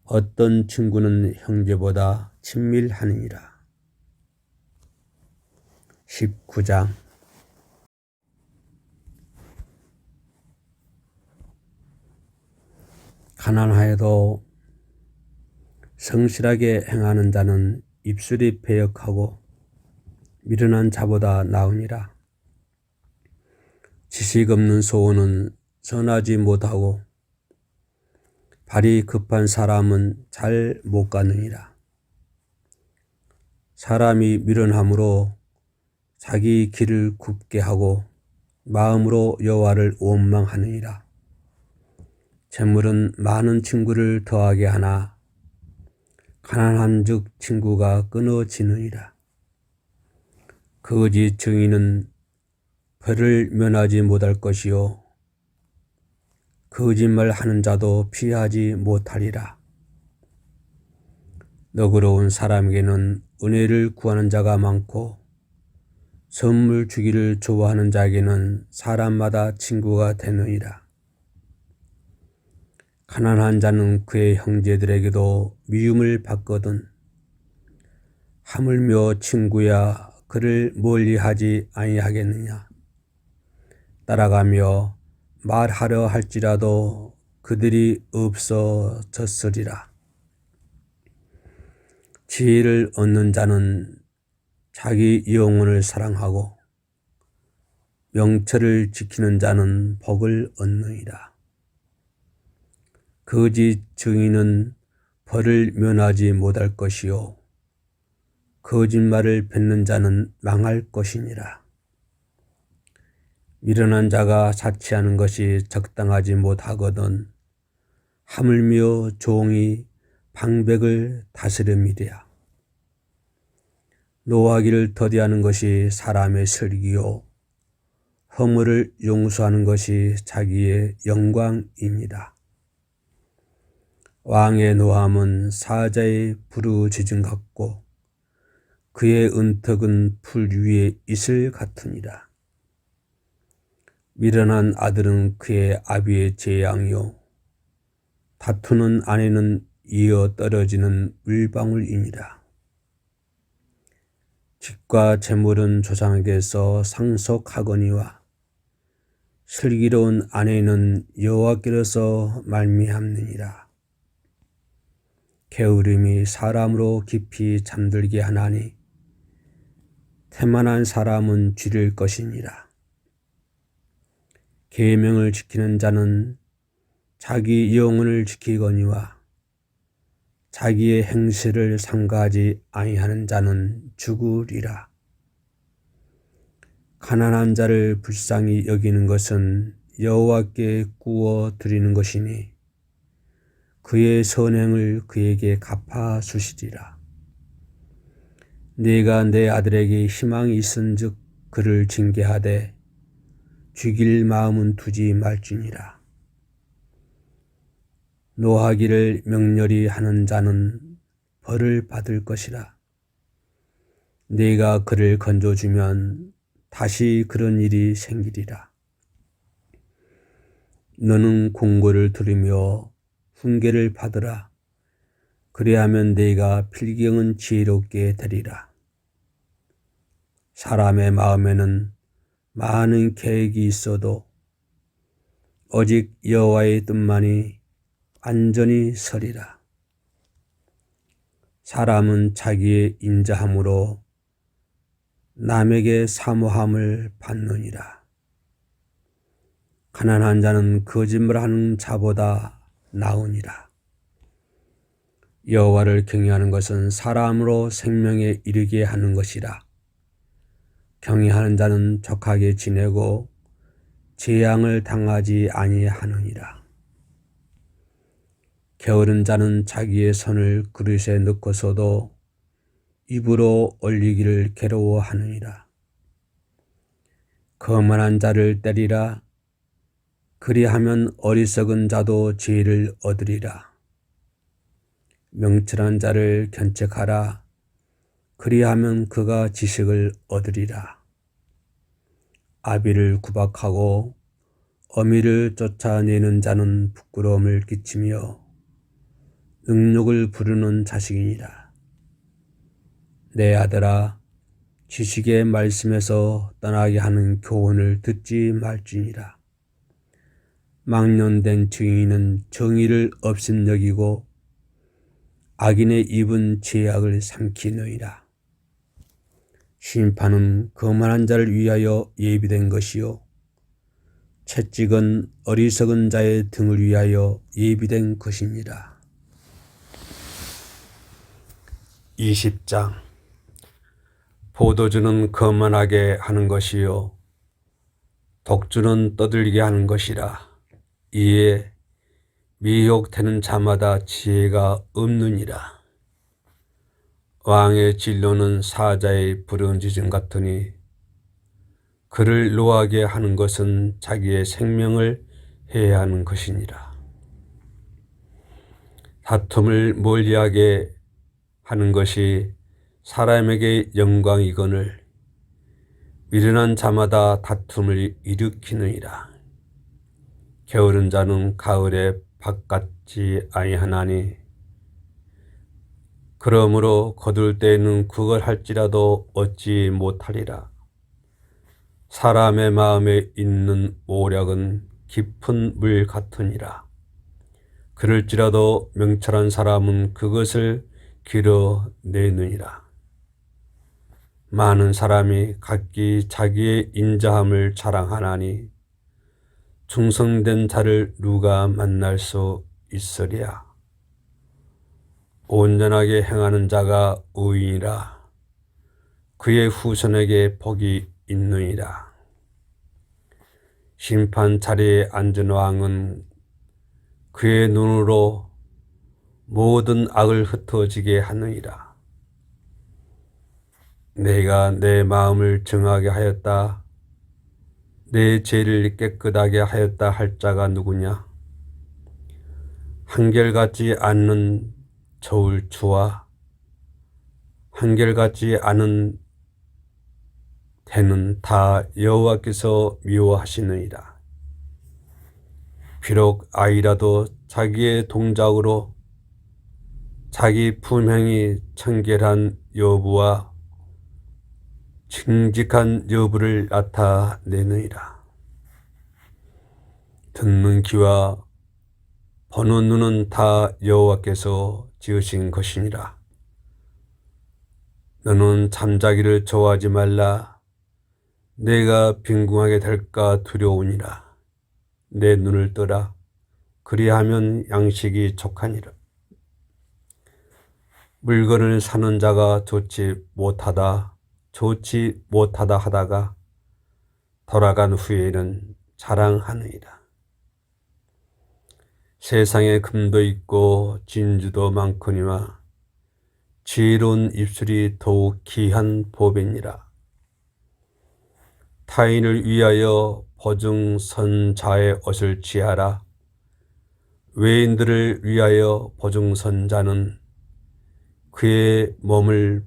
어떤 친구는 형제보다 친밀하느니라. 19장. 가난하여도 성실하게 행하는 자는 입술이 배역하고 미련한 자보다 나으니라. 지식 없는 소원은 선하지 못하고 발이 급한 사람은 잘 못 가느니라. 사람이 미련함으로 자기 길을 굽게 하고 마음으로 여호와를 원망하느니라. 재물은 많은 친구를 더하게 하나 가난한즉 친구가 끊어지느니라. 거짓 증인은 벌을 면하지 못할 것이요 거짓말하는 자도 피하지 못하리라. 너그러운 사람에게는 은혜를 구하는 자가 많고 선물 주기를 좋아하는 자에게는 사람마다 친구가 되느니라. 가난한 자는 그의 형제들에게도 미움을 받거든 하물며 친구야 그를 멀리하지 아니하겠느냐. 따라가며 말하려 할지라도 그들이 없어졌으리라. 지혜를 얻는 자는 자기 영혼을 사랑하고 명철을 지키는 자는 복을 얻느니라. 거짓 증인은 벌을 면하지 못할 것이요 거짓말을 뱉는 자는 망할 것이니라. 미련한 자가 자치하는 것이 적당하지 못하거든 하물며 종이 방백을 다스림이랴. 노하기를 더디하는 것이 사람의 슬기요 허물을 용서하는 것이 자기의 영광입니다. 왕의 노함은 사자의 부르짖음 같고 그의 은턱은 풀 위에 이슬 같으니라. 미련한 아들은 그의 아비의 재앙이요 다투는 아내는 이어 떨어지는 물방울이니라. 집과 재물은 조상에게서 상속하거니와 슬기로운 아내는 여호와께로서 말미암느니라. 게으름이 사람으로 깊이 잠들게 하나니 태만한 사람은 쥐를 것이니라. 계명을 지키는 자는 자기 영혼을 지키거니와 자기의 행실을 삼가하지 아니하는 자는 죽으리라. 가난한 자를 불쌍히 여기는 것은 여호와께 구워 드리는 것이니 그의 선행을 그에게 갚아 주시리라. 네가 내 아들에게 희망이 있은즉 그를 징계하되 죽일 마음은 두지 말지니라. 노하기를 명렬히 하는 자는 벌을 받을 것이라. 네가 그를 건져주면 다시 그런 일이 생기리라. 너는 공고를 들으며 훈계를 받으라. 그리하면 네가 필경은 지혜롭게 되리라. 사람의 마음에는 많은 계획이 있어도 오직 여호와의 뜻만이 안전히 서리라. 사람은 자기의 인자함으로 남에게 사모함을 받느니라. 가난한 자는 거짓말하는 자보다 나으니라. 여호와를 경외하는 것은 사람으로 생명에 이르게 하는 것이라. 경외하는 자는 족하게 지내고 재앙을 당하지 아니하느니라. 게으른 자는 자기의 손을 그릇에 넣고서도 입으로 올리기를 괴로워하느니라. 거만한 자를 때리라. 그리하면 어리석은 자도 지혜를 얻으리라. 명철한 자를 견책하라. 그리하면 그가 지식을 얻으리라. 아비를 구박하고 어미를 쫓아내는 자는 부끄러움을 끼치며 능욕을 부르는 자식이니라. 내 아들아, 지식의 말씀에서 떠나게 하는 교훈을 듣지 말지니라. 망령된 증인은 정의를 업신여기고 악인의 입은 죄악을 삼키느니라. 심판은 거만한 자를 위하여 예비된 것이요 채찍은 어리석은 자의 등을 위하여 예비된 것입니다. 20장 포도주는 거만하게 하는 것이요 독주는 떠들게 하는 것이라. 이에 미혹되는 자마다 지혜가 없느니라. 왕의 진로는 사자의 부르짖음 같으니 그를 노하게 하는 것은 자기의 생명을 해야 하는 것이니라. 다툼을 멀리하게 하는 것이 사람에게 영광이거늘 미련한 자마다 다툼을 일으키느니라. 게으른 자는 가을에 밭 같지 아니하나니 그러므로 거둘 때에는 그걸 할지라도 얻지 못하리라. 사람의 마음에 있는 오략은 깊은 물 같으니라. 그럴지라도 명철한 사람은 그것을 길어내느니라. 많은 사람이 각기 자기의 인자함을 자랑하나니 충성된 자를 누가 만날 수 있으랴. 온전하게 행하는 자가 의인이라. 그의 후손에게 복이 있느니라. 심판 자리에 앉은 왕은 그의 눈으로 모든 악을 흩어지게 하느니라. 내가 내 마음을 정하게 하였다. 내 죄를 깨끗하게 하였다 할 자가 누구냐? 한결같지 않는 저울추와 한결같지 않은 태는 다 여호와께서 미워하시느니라. 비록 아이라도 자기의 동작으로 자기 분명히 청결한 여부와 정직한 여부를 나타내느니라. 듣는 귀와 보는 눈은 다 여호와께서 지으신 것이니라. 너는 잠자기를 좋아하지 말라. 내가 빈궁하게 될까 두려우니라. 내 눈을 떠라. 그리하면 양식이 족하니라. 물건을 사는 자가 좋지 못하다 하다가 돌아간 후에는 자랑하느니라. 세상에 금도 있고 진주도 많거니와 지혜로운 입술이 더욱 귀한 보배니라. 타인을 위하여 보증선자의 옷을 취하라. 외인들을 위하여 보증선자는 그의 몸을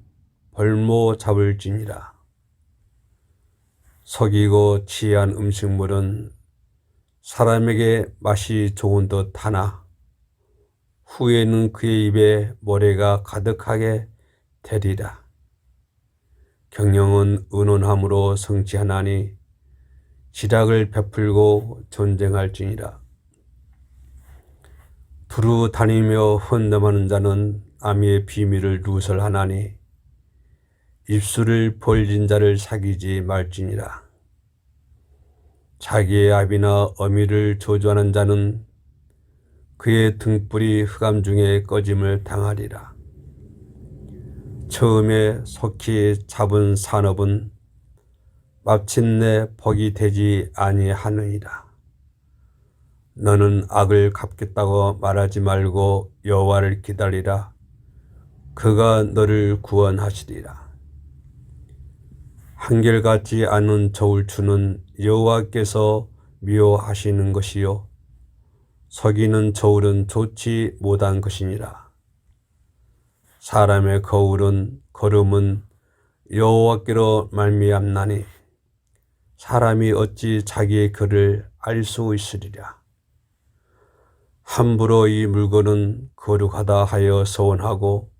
벌모 잡을지니라. 속이고 취한 음식물은 사람에게 맛이 좋은 듯 하나 후에는 그의 입에 모래가 가득하게 되리라. 경영은 의논함으로 성취하나니 지략을 베풀고 전쟁할지니라. 두루 다니며 헌담하는 자는 아미의 비밀을 누설하나니 입술을 벌린 자를 사귀지 말지니라. 자기의 아비나 어미를 저주하는 자는 그의 등불이 흑암 중에 꺼짐을 당하리라. 처음에 속히 잡은 산업은 마침내 복이 되지 아니하느니라. 너는 악을 갚겠다고 말하지 말고 여호와를 기다리라. 그가 너를 구원하시리라. 한결같지 않은 저울추는 여호와께서 미워하시는 것이요 속이는 저울은 좋지 못한 것이니라. 사람의 걸음은 여호와께로 말미암나니 사람이 어찌 자기의 길을 알 수 있으리랴. 함부로 이 물건은 거룩하다 하여 서원하고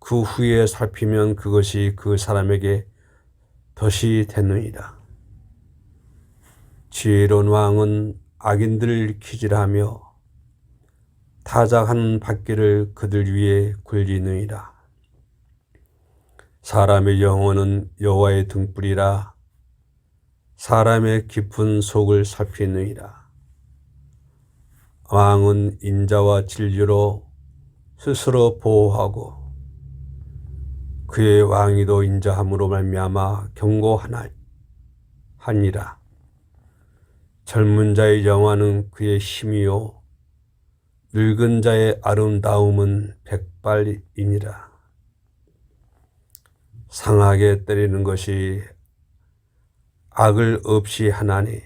그 후에 살피면 그것이 그 사람에게 덫이 되느니라. 지혜로운 왕은 악인들을 기질하며 타작하는 밧길을 그들 위에 굴리느니라. 사람의 영혼은 여호와의 등불이라 사람의 깊은 속을 살피느니라. 왕은 인자와 진리로 스스로 보호하고 그의 왕위도 인자함으로 말미암아 경고하니라. 젊은 자의 영화는 그의 힘이요 늙은 자의 아름다움은 백발이니라. 상하게 때리는 것이 악을 없이 하나니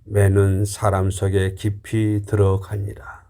매는 사람 속에 깊이 들어가니라.